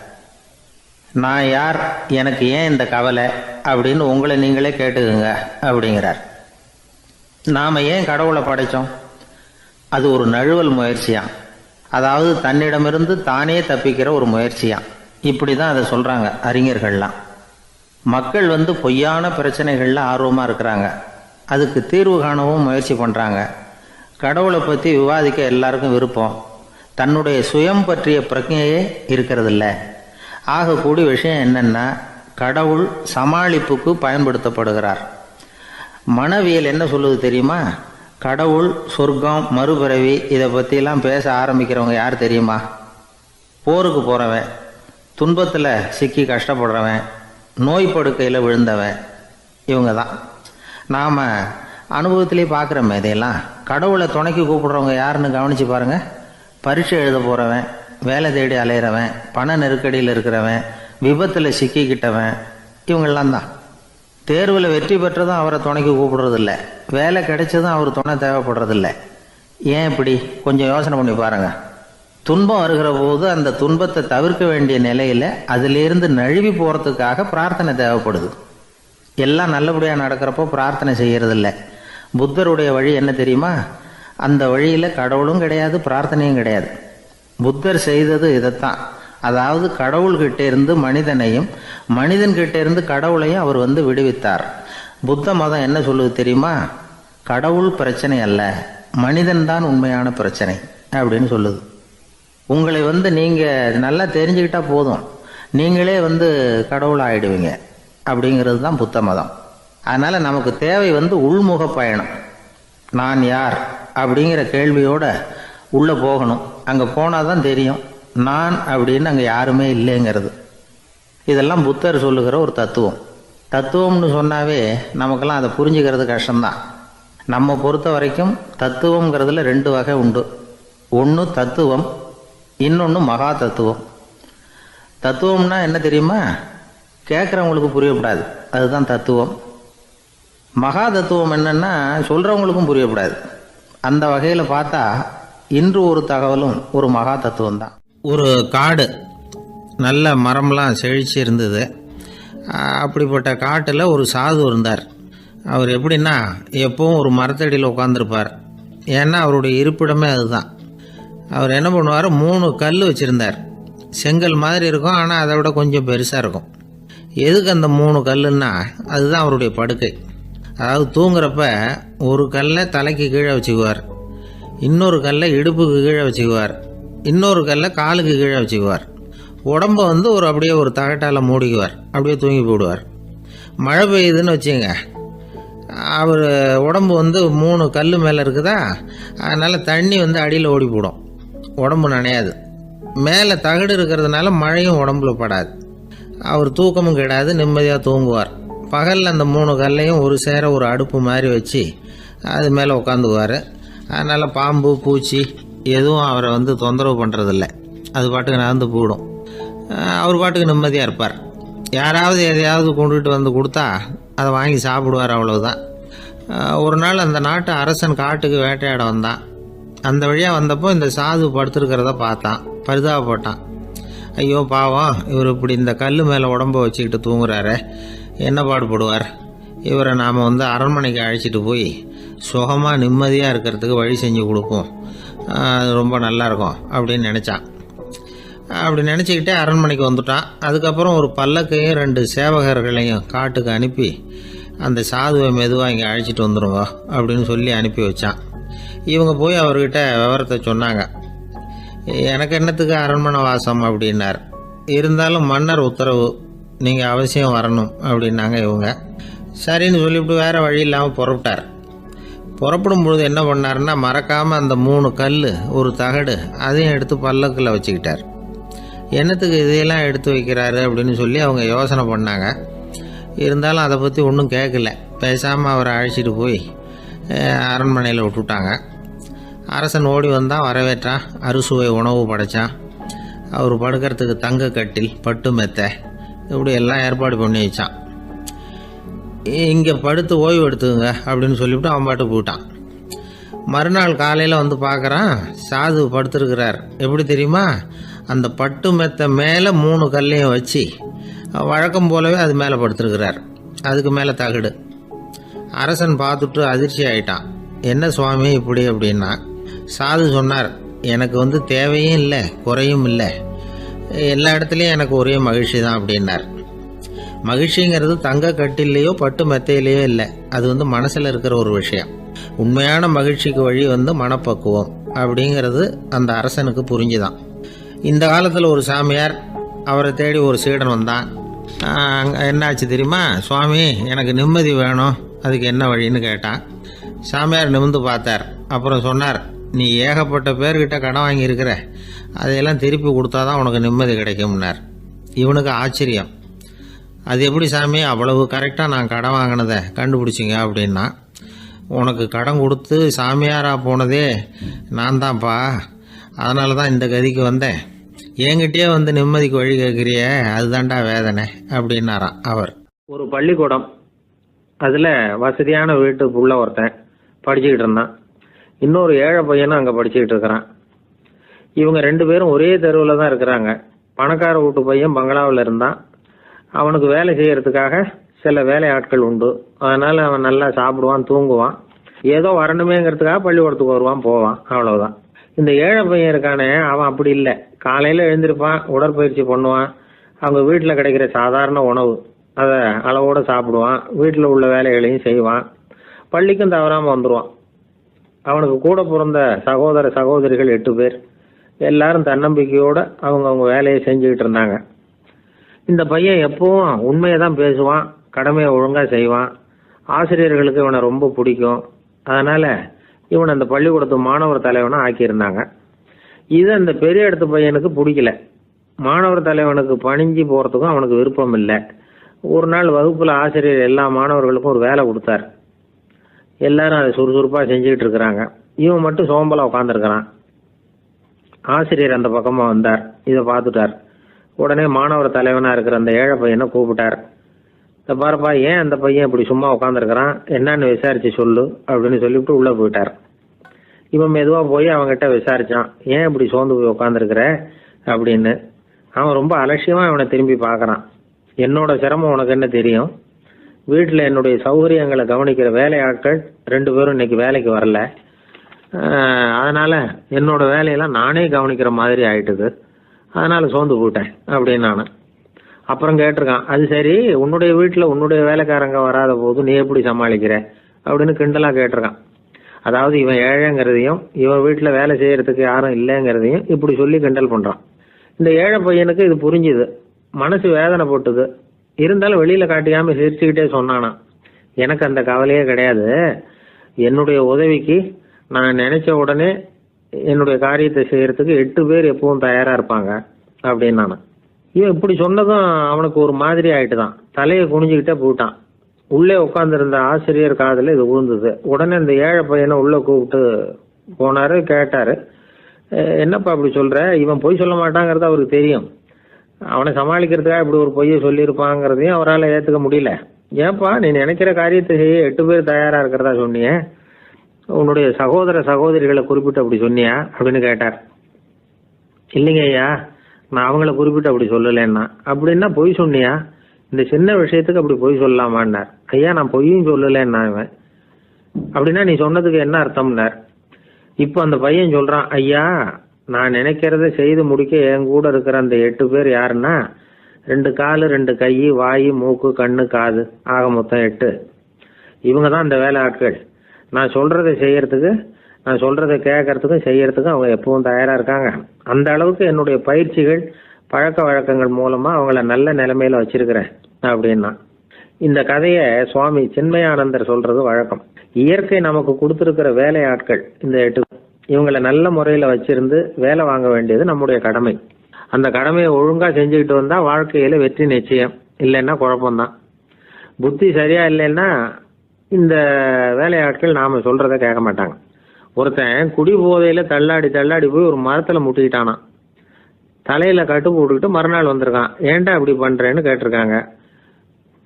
நான் யார், எனக்கு ஏன் இந்த கவலை அப்படின்னு உங்களை நீங்களே கேட்டுக்குங்க அப்படிங்கிறார். நாம் ஏன் கடவுளை படைத்தோம்? அது ஒரு நழுவல் முயற்சியாம். அதாவது தன்னிடமிருந்து தானே தப்பிக்கிற ஒரு முயற்சியாம். இப்படி தான் அதை சொல்கிறாங்க அறிஞர்கள்லாம். மக்கள் பொய்யான பிரச்சனைகளில் ஆர்வமாக இருக்கிறாங்க. அதுக்கு தீர்வு காணவும் முயற்சி பண்ணுறாங்க. கடவுளை பற்றி விவாதிக்க எல்லாருக்கும் விருப்பம். தன்னுடைய சுயம் பற்றிய பிரஜையே இருக்கிறதில்ல. ஆகக்கூடிய விஷயம் என்னென்னா, கடவுள் சமாளிப்புக்கு பயன்படுத்தப்படுகிறார். மனவியல் என்ன சொல்லுது தெரியுமா? கடவுள், சொர்க்கம், மறுபிறவி இதை பற்றிலாம் பேச ஆரம்பிக்கிறவங்க யார் தெரியுமா? போருக்கு போகிறவன், துன்பத்தில் சிக்கி கஷ்டப்படுறவன், நோய் படுக்கையில் விழுந்தவன், இவங்க தான். நாம் அனுபவத்திலே பார்க்குறோமே இதையெல்லாம். கடவுளை துணைக்கு கூப்பிடுறவங்க யாருன்னு கவனித்து பாருங்கள். பரீட்சை எழுத போகிறவன், வேலை தேடி அலையிறவன், பண நெருக்கடியில் இருக்கிறவன், விபத்தில் சிக்கிக்கிட்டவன், இவங்கெல்லாம் தான். தேர்வில் வெற்றி பெற்றதும் அவரை துணைக்கு கூப்பிடுறதில்ல, வேலை கிடைச்சதும் அவர் துணை தேவைப்படுறதில்ல. ஏன் இப்படி? கொஞ்சம் யோசனை பண்ணி பாருங்கள். துன்பம் வருகிற போது அந்த துன்பத்தை தவிர்க்க வேண்டிய நிலையில் அதிலிருந்து நழுவி போகிறதுக்காக பிரார்த்தனை தேவைப்படுது. எல்லாம் நல்லபடியாக நடக்கிறப்போ பிரார்த்தனை செய்யறதில்ல. புத்தருடைய வழி என்ன தெரியுமா? அந்த வழியில் கடவுளும் கிடையாது, பிரார்த்தனையும் கிடையாது. புத்தர் செய்தது இதைத்தான். அதாவது கடவுள்கிட்ட இருந்து மனிதனையும், மனிதன்கிட்ட இருந்து கடவுளையும் அவர் விடுவித்தார். புத்த மதம் என்ன சொல்லுது தெரியுமா? கடவுள் பிரச்சனை அல்ல, மனிதன்தான் உண்மையான பிரச்சனை அப்படின்னு சொல்லுது. உங்களை நீங்கள் நல்லா தெரிஞ்சுக்கிட்டா போதும், நீங்களே கடவுள் ஆயிடுவீங்க அப்படிங்கிறது தான் புத்த மதம். அதனால் நமக்கு தேவை உள்முக பயணம். நான் யார் அப்படிங்கிற கேள்வியோட உள்ளே போகணும். அங்கே போனால் தான் தெரியும் நான் அப்படின்னு அங்கே யாருமே இல்லைங்கிறது. இதெல்லாம் புத்தர் சொல்லுகிற ஒரு தத்துவம். தத்துவம்னு சொன்னாவே நமக்கெல்லாம் அதை புரிஞ்சுக்கிறது கஷ்டம்தான். நம்ம பொறுத்த வரைக்கும் தத்துவங்கிறதுல 2 வகை உண்டு. ஒன்று தத்துவம், இன்னொன்று மகா தத்துவம். தத்துவம்னா என்ன தெரியுமா? கேட்குறவங்களுக்கு புரியப்படாது, அதுதான் தத்துவம். மகா தத்துவம் என்னன்னா சொல்கிறவங்களுக்கும் புரியப்படாது. அந்த வகையில் பார்த்தா இன்று ஒரு தகவலும் ஒரு மகா தத்துவம் தான். ஒரு காடு, நல்ல மரம்லாம் செழிச்சு இருந்தது. அப்படிப்பட்ட காட்டில் ஒரு சாது இருந்தார். அவர் எப்படின்னா எப்பவும் ஒரு மரத்தடியில் உட்காந்துருப்பார். ஏன்னா அவருடைய இருப்பிடமே அதுதான். அவர் என்ன பண்ணுவார், 3 கல் வச்சுருந்தார். செங்கல் மாதிரி இருக்கும், ஆனால் அதை விட கொஞ்சம் பெருசாக இருக்கும். எதுக்கு அந்த 3 கல்லுன்னா அதுதான் அவருடைய படுக்கை. அதாவது தூங்குறப்ப ஒரு கல்லை தலைக்கு கீழே வச்சுக்குவார், இன்னொரு கல்லை இடுப்புக்கு கீழே வச்சுக்குவார், இன்னொரு கல்லை காலுக்கு கீழே வச்சுக்குவார். உடம்ப ஒரு அப்படியே ஒரு தகட்டால் மூடிக்குவார், அப்படியே தூங்கி போடுவார். மழை பெய்யுதுன்னு வச்சுங்க, அவர் உடம்பு 3 கல் மேலே இருக்குதா, அதனால் தண்ணி அடியில் ஓடி போடும், உடம்பு நனையாது. மேலே தகடு இருக்கிறதுனால மழையும் உடம்புல படாது. அவர் தூக்கமும் கிடாது, நிம்மதியாக தூங்குவார். பகலில் அந்த 3 கல்லையும் ஒரு சேர ஒரு அடுப்பு மாதிரி வச்சு அது மேலே உட்காந்துக்குவார். அதனால் பாம்பு பூச்சி எதுவும் அவரை தொந்தரவு பண்ணுறதில்ல, அது பாட்டுக்கு நடந்து போயிடும். அவர் பாட்டுக்கு நிம்மதியாக இருப்பார். யாராவது எதையாவது கொண்டுகிட்டு கொடுத்தா அதை வாங்கி சாப்பிடுவார், அவ்வளவுதான். ஒரு நாள் அந்த நாட்டு அரசன் காட்டுக்கு வேட்டையாட வந்தான். அந்த வழியாக வந்தப்போ இந்த சாது படுத்துருக்கிறத பார்த்தான், பரிதாபப்பட்டான். ஐயோ பாவம், இவர் இப்படி இந்த கல் மேலே உடம்ப வச்சுக்கிட்டு தூங்குறாரு, என்ன பாடுபடுவார். இவரை நாம் அரண்மனைக்கு அழைச்சிட்டு போய் சுகமாக நிம்மதியாக இருக்கிறதுக்கு வழி செஞ்சு கொடுப்போம், அது ரொம்ப நல்லாயிருக்கும் அப்படின்னு நினச்சான். அப்படி நினச்சிக்கிட்டே அரண்மனைக்கு வந்துட்டான். அதுக்கப்புறம் ஒரு பல்லக்கையும் 2 சேவகர்களையும் காட்டுக்கு அனுப்பி அந்த சாதுவை மெதுவாக இங்கே அழைச்சிட்டு வந்துடுங்க அப்படின்னு சொல்லி அனுப்பி வச்சான். இவங்க போய் அவர்கிட்ட விவரத்தை சொன்னாங்க. எனக்கு என்னத்துக்கு அரண்மனை வாசம் அப்படின்னார். இருந்தாலும் மன்னர் உத்தரவு, நீங்கள் அவசியம் வரணும் அப்படின்னாங்க இவங்க. சரின்னு சொல்லிவிட்டு வேறு வழி இல்லாமல் புறப்பட்டார். புறப்படும் பொழுது என்ன பண்ணாருன்னா, மறக்காமல் அந்த 3 கல் ஒரு தகடு அதையும் எடுத்து பல்லக்கில் வச்சுக்கிட்டார். என்னத்துக்கு இதையெல்லாம் எடுத்து வைக்கிறாரு அப்படின்னு சொல்லி அவங்க யோசனை பண்ணாங்க. இருந்தாலும் அதை பற்றி ஒன்றும் கேட்கல. பேசாமல் அவரை அழைச்சிட்டு போய் அரண்மனையில் விட்டுட்டாங்க. அரசன் ஓடி வந்தான், வரவேற்றான், அறுசுவை உணவு படைத்தான். அவர் படுக்கிறதுக்கு தங்க கட்டில், பட்டு மெத்தை, இப்படி எல்லாம் ஏற்பாடு பண்ணி வச்சான். இங்கே படுத்து ஓய்வு எடுத்துங்க அப்படின்னு சொல்லிவிட்டு அவன் பாட்டு போயிட்டான். மறுநாள் காலையில் பார்க்குறான், சாது படுத்துருக்கிறார். எப்படி தெரியுமா? அந்த பட்டு மெத்தை மேலே 3 கல்லையும் வச்சு வழக்கம் போலவே அது மேலே படுத்துருக்கிறார். அதுக்கு மேலே தகடு. அரசன் பார்த்துட்டு அதிர்ச்சி ஆயிட்டான். என்ன சுவாமி இப்படி அப்படின்னா, சாது சொன்னார், எனக்கு தேவையும் இல்லை குறையும் இல்லை, எல்லா இடத்துலையும் எனக்கு ஒரே மகிழ்ச்சி தான் அப்படின்னார். மகிழ்ச்சிங்கிறது தங்க கட்டிலேயோ பட்டு மெத்தையிலேயோ இல்லை, அது மனசில் இருக்கிற ஒரு விஷயம். உண்மையான மகிழ்ச்சிக்கு வழி மனப்பக்குவம் அப்படிங்கிறது அந்த அரசனுக்கு புரிஞ்சுதான். இந்த காலத்தில் ஒரு சாமியார், அவரை தேடி ஒரு சீடன் வந்தான். என்னாச்சு தெரியுமா? சுவாமி, எனக்கு நிம்மதி வேணும், அதுக்கு என்ன வழின்னு கேட்டான். சாமியார் நிமிர்ந்து பார்த்தார். அப்புறம் சொன்னார், நீ ஏகப்பட்ட பேர்கிட்ட கடன் வாங்கியிருக்கிற, அதையெல்லாம் திருப்பி கொடுத்தாதான் உனக்கு நிம்மதி கிடைக்கும்னார். இவனுக்கு ஆச்சரியம். அது எப்படி சாமி, அவ்வளவு கரெக்டாக நான் கடன் வாங்கினதை கண்டுபிடிச்சிங்க அப்படின்னா, உனக்கு கடன் கொடுத்து சாமியாராக போனதே நான் தான்ப்பா, அதனால தான் இந்த கதிக்கு வந்தேன். என்கிட்டயே நிம்மதிக்கு வழி கேட்குறிய, அதுதான்டா வேதனை அப்படின்னாராம் அவர். ஒரு பள்ளிக்கூடம், அதில் வசதியான வீட்டுக்குள்ள ஒருத்தன் படிச்சுக்கிட்டு இருந்தான். இன்னொரு ஏழை பையனும் அங்கே படிச்சுக்கிட்டு இருக்கிறான். இவங்க 2 பேரும் ஒரே தெருவில் தான் இருக்கிறாங்க. பணக்கார வீட்டு பையன் பங்களாவில் இருந்தான். அவனுக்கு வேலை செய்யறதுக்காக சில வேலையாட்கள் உண்டு. அதனால் அவன் நல்லா சாப்பிடுவான், தூங்குவான். ஏதோ வரணுமேங்கிறதுக்காக பள்ளிக்கூடத்துக்கு வருவான், போவான், அவ்வளவுதான். இந்த ஏழை பையன் இருக்கானே, அவன் அப்படி இல்லை. காலையில் எழுந்திருப்பான், உடற்பயிற்சி பண்ணுவான், அவங்க வீட்டில் கிடைக்கிற சாதாரண உணவு அதை அளவோடு சாப்பிடுவான், வீட்டில் உள்ள வேலைகளையும் செய்வான், பள்ளிக்கும் தவறாமல் வந்துடுவான். அவனுக்கு கூட பிறந்த சகோதர சகோதரிகள் 8 பேர். எல்லாரும் தன்னம்பிக்கையோடு அவங்க வேலையை செஞ்சுக்கிட்டு இருந்தாங்க. இந்த பையன் எப்பவும் உண்மையை தான் பேசுவான், கடமையை ஒழுங்காக செய்வான். ஆசிரியர்களுக்கு இவனை ரொம்ப பிடிக்கும். அதனால் இவனை அந்த பள்ளிக்கூடத்து மாணவர் தலைவனாக ஆக்கியிருந்தாங்க. இது அந்த பெரிய இடத்து பையனுக்கு பிடிக்கல. மாணவர் தலைவனுக்கு பணிஞ்சு போகிறதுக்கும் அவனுக்கு விருப்பம் இல்லை. ஒரு நாள் வகுப்பில் ஆசிரியர் எல்லா மாணவர்களுக்கும் ஒரு வேலை கொடுத்தார். எல்லாரும் அதை சுறுசுறுப்பாக செஞ்சுக்கிட்டு இருக்கிறாங்க. இவன் மட்டும் சோம்பலாக உட்காந்துருக்கிறான். ஆசிரியர் அந்த பக்கமாக வந்தார். இதை பார்த்துட்டார். உடனே மாணவர் தலைவனாக இருக்கிற அந்த ஏழை பையனை கூப்பிட்டார். இந்த பாருப்பா, ஏன் அந்த பையன் இப்படி சும்மா உட்காந்துருக்கிறான், என்னன்னு விசாரிச்சு சொல்லு அப்படின்னு சொல்லிவிட்டு உள்ளே போயிட்டார். இவன் மெதுவாக போய் அவங்ககிட்ட விசாரிச்சான், ஏன் இப்படி சோர்ந்து போய் உட்காந்துருக்கிற அப்படின்னு. அவன் ரொம்ப அலட்சியமாக அவனை திரும்பி பார்க்குறான். என்னோட சிரமம் உனக்கு என்ன தெரியும்? வீட்டில் என்னுடைய சௌகரியங்களை கவனிக்கிற வேலையாட்கள் 2 பேரும் இன்னைக்கு வேலைக்கு வரல. அதனால் என்னோட வேலையெல்லாம் நானே கவனிக்கிற மாதிரி ஆயிட்டுது. அதனால் சோர்ந்து போயிட்டேன் அப்படின்னு நான். அப்புறம் கேட்டிருக்கான், அது சரி, உன்னுடைய வீட்டில் உன்னுடைய வேலைக்காரங்க வராத போது நீ எப்படி சமாளிக்கிற அப்படின்னு கிண்டலாக கேட்டிருக்கான். அதாவது இவன் ஏழைங்கிறதையும் இவன் வீட்டில் வேலை செய்யறதுக்கு யாரும் இல்லைங்கிறதையும் இப்படி சொல்லி கிண்டல் பண்ணுறான். இந்த ஏழை பையனுக்கு இது புரிஞ்சுது. மனசு வேதனை போட்டுது. இருந்தாலும் வெளியில் காட்டியாமல் சிரிச்சுக்கிட்டே சொன்னானா, எனக்கு அந்த கவலையே கிடையாது. என்னுடைய உதவிக்கு நான் நினைச்ச உடனே என்னுடைய காரியத்தை செய்யறதுக்கு 8 பேர் எப்பவும் தயாராக இருப்பாங்க அப்படின்னு நான். இவன் இப்படி சொன்னதும் அவனுக்கு ஒரு மாதிரி ஆயிட்டு தான். தலையை குனிஞ்சுக்கிட்டே போயிட்டான். உள்ளே உட்காந்துருந்த ஆசிரியர் காதில் இது விழுந்தது. உடனே இந்த ஏழை பையனை உள்ளே கூப்பிட்டு போனாரு. கேட்டாரு, என்னப்பா அப்படி சொல்ற? இவன் பொய் சொல்ல மாட்டாங்கிறது அவருக்கு தெரியும். அவனை சமாளிக்கிறதுக்காக இப்படி ஒரு பொய்யை சொல்லியிருப்பாங்கிறதையும் அவரால் ஏற்றுக்க முடியல. ஏன்பா, நீ நினைக்கிற காரியத்தை செய்ய 8 பேர் தயாராக இருக்கிறதா சொன்னியே, உன்னுடைய சகோதரிகளை குறிப்பிட்டு அப்படி சொன்னியா அப்படின்னு கேட்டார். இல்லைங்க ஐயா, நான் அவங்கள குறிப்பிட்டு அப்படி சொல்லலைன்னா. அப்படின்னா பொய் சொன்னியா? இந்த சின்ன விஷயத்துக்கு அப்படி பொய் சொல்லலாமான்னார். ஐயா, நான் பொய்யும் சொல்லலைன்னா. இவன் அப்படின்னா நீ சொன்னதுக்கு என்ன அர்த்தம்னார். இப்போ அந்த பையன் சொல்றான், ஐயா, நான் நினைக்கிறத செய்து முடிக்க என் கூட இருக்கிற அந்த 8 பேர் யாருன்னா 2 காலு, 2 கை, வாய், மூக்கு, கண்ணு, காது, ஆக மொத்தம் 8. இவங்க தான் இந்த வேலை ஆட்கள். நான் சொல்றதை செய்யறதுக்கு, நான் சொல்றதை கேட்கறதுக்கும் செய்யறதுக்கும் அவங்க எப்பவும் தயாரா இருக்காங்க. அந்த அளவுக்கு என்னுடைய பயிற்சிகள், பழக்க வழக்கங்கள் மூலமா அவங்கள நல்ல நிலைமையில வச்சிருக்கிறேன் அப்படின்னா. இந்த கதையை சுவாமி சின்மயானந்தர் சொல்றது வழக்கம். இயற்கை நமக்கு கொடுத்திருக்கிற வேலையாட்கள் இந்த 8, இவங்களை நல்ல முறையில வச்சிருந்து வேலை வாங்க வேண்டியது நம்முடைய கடமை. அந்த கடமையை ஒழுங்கா செஞ்சுக்கிட்டு வந்தா வாழ்க்கையில வெற்றி நிச்சயம். இல்லைன்னா குழப்பம்தான். புத்தி சரியா இல்லைன்னா இந்த வேலையாட்கள் நாம சொல்றதை கேட்க மாட்டாங்க. ஒருத்தன் குடி போதையில தள்ளாடி போய் ஒரு மரத்துல முட்டிக்கிட்டானான். தலையில கட்டு போட்டுக்கிட்டு மறுநாள் வந்திருக்கான். ஏன்டா இப்படி பண்றேன்னு கேட்டிருக்காங்க.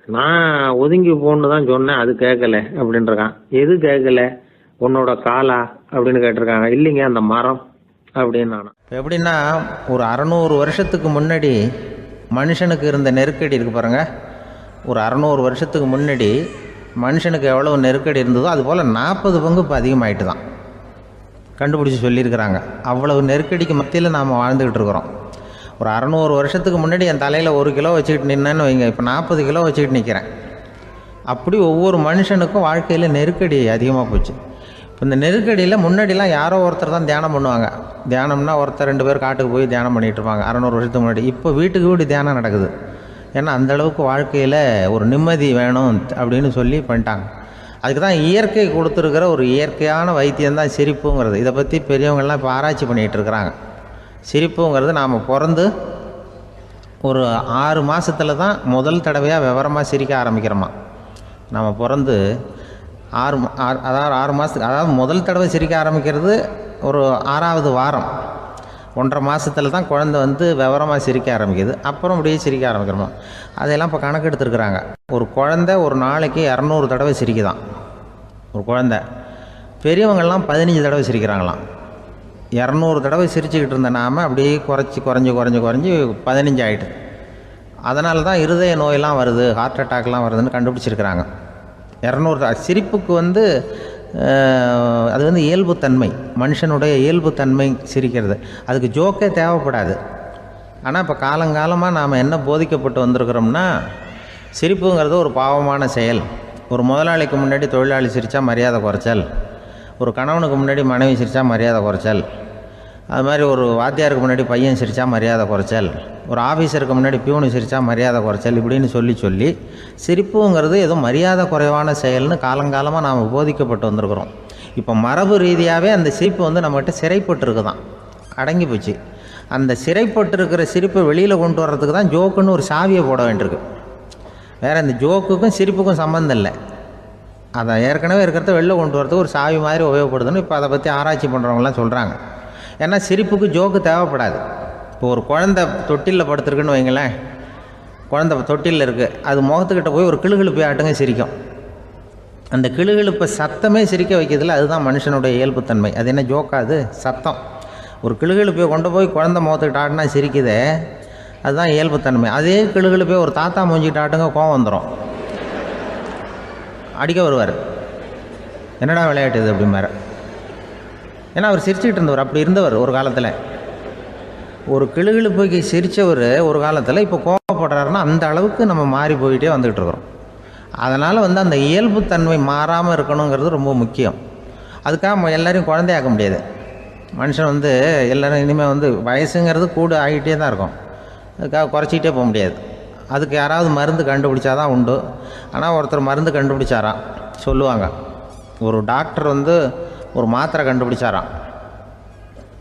நான் ஒதுங்கி போன்னு தான் சொன்னேன், அது கேட்கல அப்படின்றான். எது கேட்கல? உன்னோட காலா அப்படின்னு கேட்டிருக்காங்க. இல்லைங்க, அந்த மரம் அப்படின்னு நான். எப்படின்னா, ஒரு 600 வருஷத்துக்கு முன்னாடி மனுஷனுக்கு இருந்த நெருக்கடி இருக்கு பாருங்க. ஒரு 600 வருஷத்துக்கு முன்னாடி மனுஷனுக்கு எவ்வளவு நெருக்கடி இருந்ததோ அது போல் 40 பங்கு இப்போ அதிகமாகிட்டு தான் கண்டுபிடிச்சி சொல்லியிருக்கிறாங்க. அவ்வளவு நெருக்கடிக்கு மத்தியில் நாம் வாழ்ந்துக்கிட்டு இருக்கிறோம். ஒரு 600 வருஷத்துக்கு முன்னாடி என் தலையில் 1 கிலோ வச்சுக்கிட்டு நின்னேன்னு வைங்க, இப்போ 40 கிலோ வச்சுக்கிட்டு நிற்கிறேன். அப்படி ஒவ்வொரு மனுஷனுக்கும் வாழ்க்கையில் நெருக்கடி அதிகமாக போச்சு. இப்போ இந்த நெருக்கடியில் முன்னாடிலாம் யாரோ ஒருத்தர் தான் தியானம் பண்ணுவாங்க. தியானம்னா ஒருத்தர் 2 பேர் காட்டுக்கு போய் தியானம் பண்ணிகிட்டு இருப்பாங்க 600 வருஷத்துக்கு முன்னாடி. இப்போ வீட்டுக்கு வீடு தியானம் நடக்குது. ஏன்னா அந்தளவுக்கு வாழ்க்கையில் ஒரு நிம்மதி வேணும் அப்படின்னு சொல்லி பண்ணிட்டாங்க. அதுக்கு தான் இயற்கை கொடுத்துருக்கிற ஒரு இயற்கையான வைத்தியம்தான் சிரிப்புங்கிறது. இதை பற்றி பெரியவங்கள்லாம் இப்போ ஆராய்ச்சி பண்ணிகிட்டு இருக்கிறாங்க. சிரிப்புங்கிறது நாம் பிறந்து ஒரு 6 மாதத்தில் தான் முதல் தடவையாக விவரமாக சிரிக்க ஆரம்பிக்கிறோமா. நம்ம பிறந்து 6 மாதத்துக்கு, அதாவது முதல் தடவை சிரிக்க ஆரம்பிக்கிறது ஒரு 6ஆவது வாரம், 1.5 மாதத்தில் தான் குழந்தை வந்து விவரமாக சிரிக்க ஆரம்பிக்குது. அப்புறம் அப்படியே சிரிக்க ஆரம்பிக்கிறோமா. அதையெல்லாம் இப்போ கணக்கு எடுத்துருக்குறாங்க. ஒரு குழந்தை ஒரு நாளைக்கு 200 தடவை சிரிக்குதான் ஒரு குழந்தை. பெரியவங்கள்லாம் 15 தடவை சிரிக்கிறாங்களாம். 200 தடவை சிரிச்சுக்கிட்டு இருந்த நாம் அப்படியே குறைஞ்சி 15 ஆகிட்டு. அதனால தான் இருதய நோயெல்லாம் வருது, ஹார்ட் அட்டாக்லாம் வருதுன்னு கண்டுபிடிச்சிருக்கிறாங்க. 200 சிரிப்புக்கு வந்து அது வந்து இயல்புத்தன்மை, மனுஷனுடைய இயல்புத்தன்மை சிரிக்கிறது. அதுக்கு ஜோக்கே தேவைப்படாது. ஆனால் இப்போ காலங்காலமாக நாம் என்ன போதிக்கப்பட்டு வந்திருக்கிறோம்னா, சிரிப்புங்கிறது ஒரு பாவமான செயல். ஒரு முதலாளிக்கு முன்னாடி தொழிலாளி சிரித்தா மரியாதை குறைச்சல், ஒரு கணவனுக்கு முன்னாடி மனைவி சிரித்தா மரியாதை குறைச்சல், அது மாதிரி ஒரு வாத்தியாருக்கு முன்னாடி பையன் சிரித்தா மரியாதை குறைச்சல், ஒரு ஆஃபீஸருக்கு முன்னாடி பியூனு சிரித்தா மரியாதை குறைச்சல், இப்படின்னு சொல்லி சிரிப்புங்கிறது ஏதோ மரியாதை குறைவான செயல்னு காலங்காலமாக நாம் போதிக்கப்பட்டு வந்திருக்கிறோம். இப்போ மரபு ரீதியாகவே அந்த சிரிப்பு வந்து நம்மகிட்ட சிறைப்பட்டு தான், அடங்கி போச்சு. அந்த சிறைப்பட்டிருக்கிற சிரிப்பை வெளியில் கொண்டு வர்றதுக்கு தான் ஜோக்குன்னு ஒரு சாவியை போட வேண்டியிருக்கு. வேறு இந்த ஜோக்குக்கும் சிரிப்புக்கும் சம்மந்தம் இல்லை. அதை ஏற்கனவே இருக்கிறத வெளில கொண்டு வரதுக்கு ஒரு சாவி மாதிரி உபயோகப்படுதுன்னு இப்போ அதை பற்றி ஆராய்ச்சி பண்ணுறவங்களாம் சொல்கிறாங்க. ஏன்னா சிரிப்புக்கு ஜோக்கு தேவைப்படாது. இப்போ ஒரு குழந்தை தொட்டிலில் படுத்துருக்குன்னு வைங்களேன், குழந்தை தொட்டிலில் இருக்குது, அது முகத்துக்கிட்ட போய் ஒரு கிளுகிழுப்பை ஆட்டுங்க சிரிக்கும். அந்த கிளுகிழுப்பை சத்தமே சிரிக்க வைக்கிறதுல அதுதான் மனுஷனுடைய இயல்புத்தன்மை. அது என்ன ஜோக்காது? சத்தம். ஒரு கிளுகிழுப்பையை கொண்டு போய் குழந்தை முகத்துக்கிட்ட ஆட்டினா சிரிக்குதே, அதுதான் இயல்புத்தன்மை. அதே கிளுகிழுப்பையை ஒரு தாத்தா மூஞ்சிக்கிட்ட ஆட்டுங்க, கோவம் வந்துடும், அடிக்க வருவார். என்னடா விளையாட்டு இது அப்படிம்பாரு. ஏன்னா அவர் சிரிச்சுக்கிட்டு இருந்தவர், அப்படி இருந்தவர் ஒரு காலத்தில். ஒரு கிளுகிழுப்பைக்கு சிரித்தவர் ஒரு காலத்தில் இப்போ கோவப்படுறாருன்னா அந்த அளவுக்கு நம்ம மாறி போயிட்டே வந்துக்கிட்டு இருக்கிறோம். அதனால் அந்த இயல்புத்தன்மை மாறாமல் இருக்கணுங்கிறது ரொம்ப முக்கியம். அதுக்காக எல்லோரையும் குழந்தையாக்க முடியாது. மனுஷன் எல்லோரும் இனிமேல் வயசுங்கிறது கூட ஆகிட்டே தான் இருக்கும். அதுக்காக குறைச்சிக்கிட்டே போக முடியாது. அதுக்கு யாராவது மருந்து கண்டுபிடிச்சாதான் உண்டு. ஆனால் ஒருத்தர் மருந்து கண்டுபிடிச்சாராம், சொல்லுவாங்க. ஒரு டாக்டர் ஒரு மாத்திரை கண்டுபிடிச்சாராம்.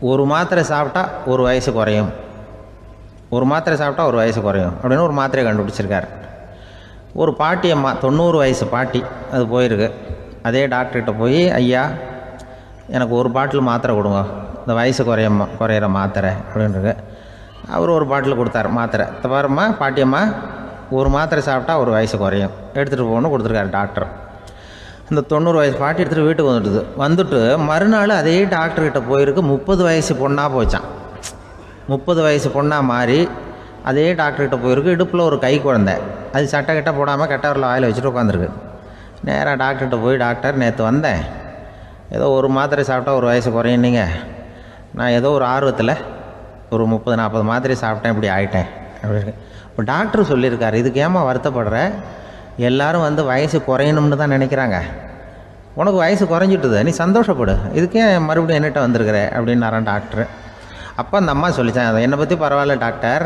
ஒரு மாத்திரை சாப்பிட்டா ஒரு வயசு குறையும், ஒரு மாத்திரை சாப்பிட்டா ஒரு வயசு குறையும் அப்படின்னு ஒரு மாத்திரையை கண்டுபிடிச்சிருக்காரு. ஒரு பாட்டி அம்மா, 90 வயசு பாட்டி, அது போயிருக்கு. அதே டாக்டர்கிட்ட போய், ஐயா எனக்கு ஒரு பாட்டில் மாத்திரை கொடுங்க, இந்த வயசு குறையிற மாத்திரை அப்படின்றது. அவர் ஒரு பாட்டில் கொடுத்தாரு மாத்திரை. பாரும்மா பாட்டியம்மா, ஒரு மாத்திரை சாப்பிட்டா ஒரு வயசு குறையும், எடுத்துகிட்டு போகணும்னு கொடுத்துருக்காரு டாக்டர். அந்த 90 வயசு பாட்டி எடுத்துகிட்டு வீட்டுக்கு வந்துட்டு மறுநாள் அதே டாக்டர்கிட்ட போயிருக்கு. 30 வயசு பொண்ணாக போச்சான். 30 வயசு பொண்ணாக மாறி அதே டாக்டர்கிட்ட போயிருக்கு. இடுப்பில் ஒரு கை குழந்தை, அது சட்டை கிட்ட போடாமல் கெட்டவரில் வாயில் வச்சுட்டு உட்காந்துருக்கு. நேராக டாக்டர்கிட்ட போய், டாக்டர் நேற்று வந்தேன், ஏதோ ஒரு மாத்திரை சாப்பிட்டா ஒரு வயசு குறையினீங்க, நான் ஏதோ ஒரு ஆர்வத்தில் ஒரு 30-40 மாத்திரை சாப்பிட்டேன், இப்படி ஆகிட்டேன் அப்படின்னு. இப்போ டாக்டர் சொல்லியிருக்காரு, இதுக்கு ஏமா வருத்தப்படுற, எல்லோரும் வயசு குறையணும்னு தான் நினைக்கிறாங்க, உனக்கு வயசு குறைஞ்சிட்டுது, நீ சந்தோஷப்படு, இதுக்கே மறுபடியும் என்னட்ட வந்திருக்கிற அப்படின்னாரான் டாக்டர். அப்போ அந்த அம்மா சொல்லித்தான், அதை என்னை பற்றி பரவாயில்ல டாக்டர்,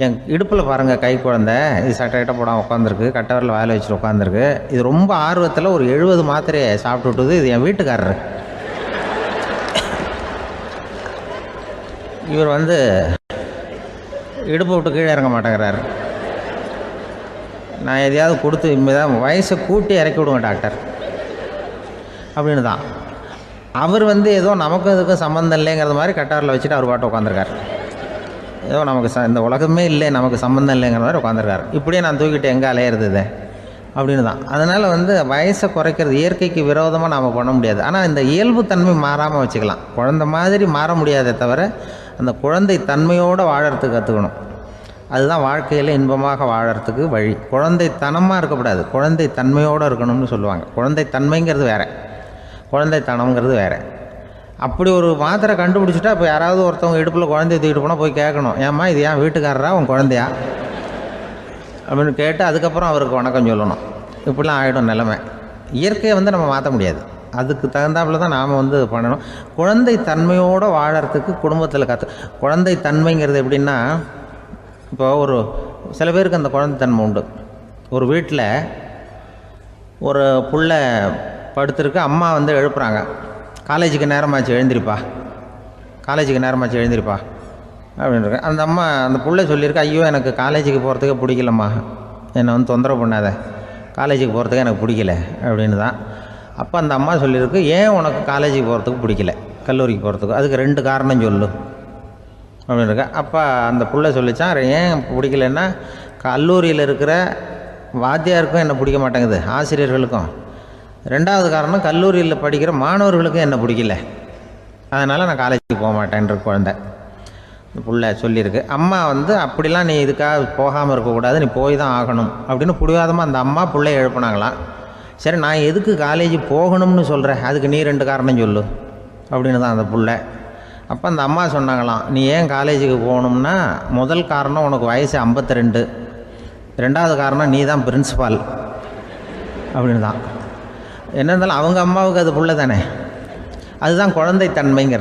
என் இடுப்பில் பாருங்கள் கை குழந்தை, இது சட்டை கிட்ட போடாமல் உட்காந்துருக்கு, கட்டவரில் வாயில் வச்சுட்டு உட்காந்துருக்கு, இது ரொம்ப ஆர்வத்தில் ஒரு 70 மாத்திரையை சாப்பிட்டு விட்டுது, இது என் வீட்டுக்காரரு. இவர் இடுப்பை விட்டு கீழே இறங்க மாட்டேங்கிறார். நான் எதையாவது கொடுத்து இனிமேதான் வயசை கூட்டி இறக்கி விடுவேன் டாக்டர் அப்படின்னு தான். அவர் ஏதோ நமக்கும் இதுக்கும் சம்மந்தம் இல்லைங்கிறது மாதிரி கட்டாரில் வச்சுட்டு அவர் பாட்டு உட்காந்துருக்கார். ஏதோ நமக்கு இந்த உலகமே இல்லை, நமக்கு சம்மந்தம் இல்லைங்கிற மாதிரி உட்காந்துருக்கார். இப்படியே நான் தூக்கிட்டு எங்கே அலையிறது அப்படின்னு தான். அதனால் வயசை குறைக்கிறது இயற்கைக்கு விரோதமாக நாம் பண்ண முடியாது. ஆனால் இந்த இயல்புத்தன்மை மாறாமல் வச்சுக்கலாம். குழந்தை மாதிரி மாற முடியாதே தவிர அந்த குழந்தை தன்மையோடு வாழறதுக்கு கற்றுக்கணும். அதுதான் வாழ்க்கையில் இன்பமாக வாழறதுக்கு வழி. குழந்தைத்தனமாக இருக்கக்கூடாது, குழந்தை தன்மையோடு இருக்கணும்னு சொல்லுவாங்க. குழந்தை தன்மைங்கிறது வேறு, குழந்தைத்தனம்ங்கிறது வேறு. அப்படி ஒரு மாத்திரை கண்டுபிடிச்சிட்டா இப்போ யாராவது ஒருத்தவங்க இடுப்பில் குழந்தைய தூக்கிட்டு போனால் போய் கேட்கணும், ஏம்மா இது ஏன் வீட்டுக்காரரா உன் குழந்தையா அப்படின்னு கேட்டு அதுக்கப்புறம் அவருக்கு வணக்கம் சொல்லணும். இப்படிலாம் ஆகிடும் நிலைமை. இயற்கையை நம்ம மாற்ற முடியாது, அதுக்கு தகுந்தாப்புல தான் நாம் பண்ணணும். குழந்தை தன்மையோடு வாழறதுக்கு குடும்பத்தில் குழந்தை தன்மைங்கிறது எப்படின்னா, இப்போ சில பேருக்கு அந்த குழந்தைத்தன்மை உண்டு. ஒரு வீட்டில் ஒரு புள்ள படுத்துருக்கு, அம்மா எழுப்புறாங்க, காலேஜுக்கு நேரமாச்சு எழுந்திருப்பா, காலேஜுக்கு நேரமாச்சு எழுந்திருப்பா அப்படின்ட்டு. அந்த அம்மா அந்த புள்ள சொல்லியிருக்கு, ஐயோ எனக்கு காலேஜுக்கு போகிறதுக்கே பிடிக்கலம்மா, என்னை தொந்தரவு பண்ணாத, காலேஜுக்கு போகிறதுக்கு எனக்கு பிடிக்கல அப்படின்னு தான். அப்போ அந்த அம்மா சொல்லியிருக்கு, ஏன் உனக்கு காலேஜுக்கு போகிறதுக்கு பிடிக்கல, கல்லூரிக்கு போகிறதுக்கு, அதுக்கு 2 காரணம் சொல்லு அப்படின்னு இருக்கா. அப்போ அந்த புள்ள சொல்லிச்சான், ஏன் பிடிக்கலன்னா, கல்லூரியில் இருக்கிற வாத்தியாருக்கும் என்னை பிடிக்க மாட்டேங்குது, ஆசிரியர்களுக்கும். 2வது காரணம், கல்லூரியில் படிக்கிற மாணவர்களுக்கும் என்னை பிடிக்கல, அதனால் நான் காலேஜுக்கு போக மாட்டேன்ற குழந்தை புள்ள சொல்லியிருக்கு. அம்மா அப்படிலாம் நீ இதுக்காக போகாமல் இருக்கக்கூடாது, நீ போய் தான் ஆகணும் அப்படின்னு பிடிவாதமாக அந்த அம்மா பிள்ளைய எழுப்புனாங்களாம். சரி, நான் எதுக்கு காலேஜ் போகணும்னு சொல்கிறேன், அதுக்கு நீ 2 காரணம் சொல்லு அப்படின்னு தான் அந்த புள்ள. அப்போ அந்த அம்மா சொன்னாங்களாம், நீ ஏன் காலேஜுக்கு போகணும்னா, முதல் காரணம் உனக்கு வயசு 52, 2வது காரணம் நீ தான் பிரின்சிபால் அப்படின்னு தான். என்ன இருந்தாலும் அவங்க அம்மாவுக்கு அது புள்ள தானே, அதுதான் குழந்தை தன்மைங்கிறது.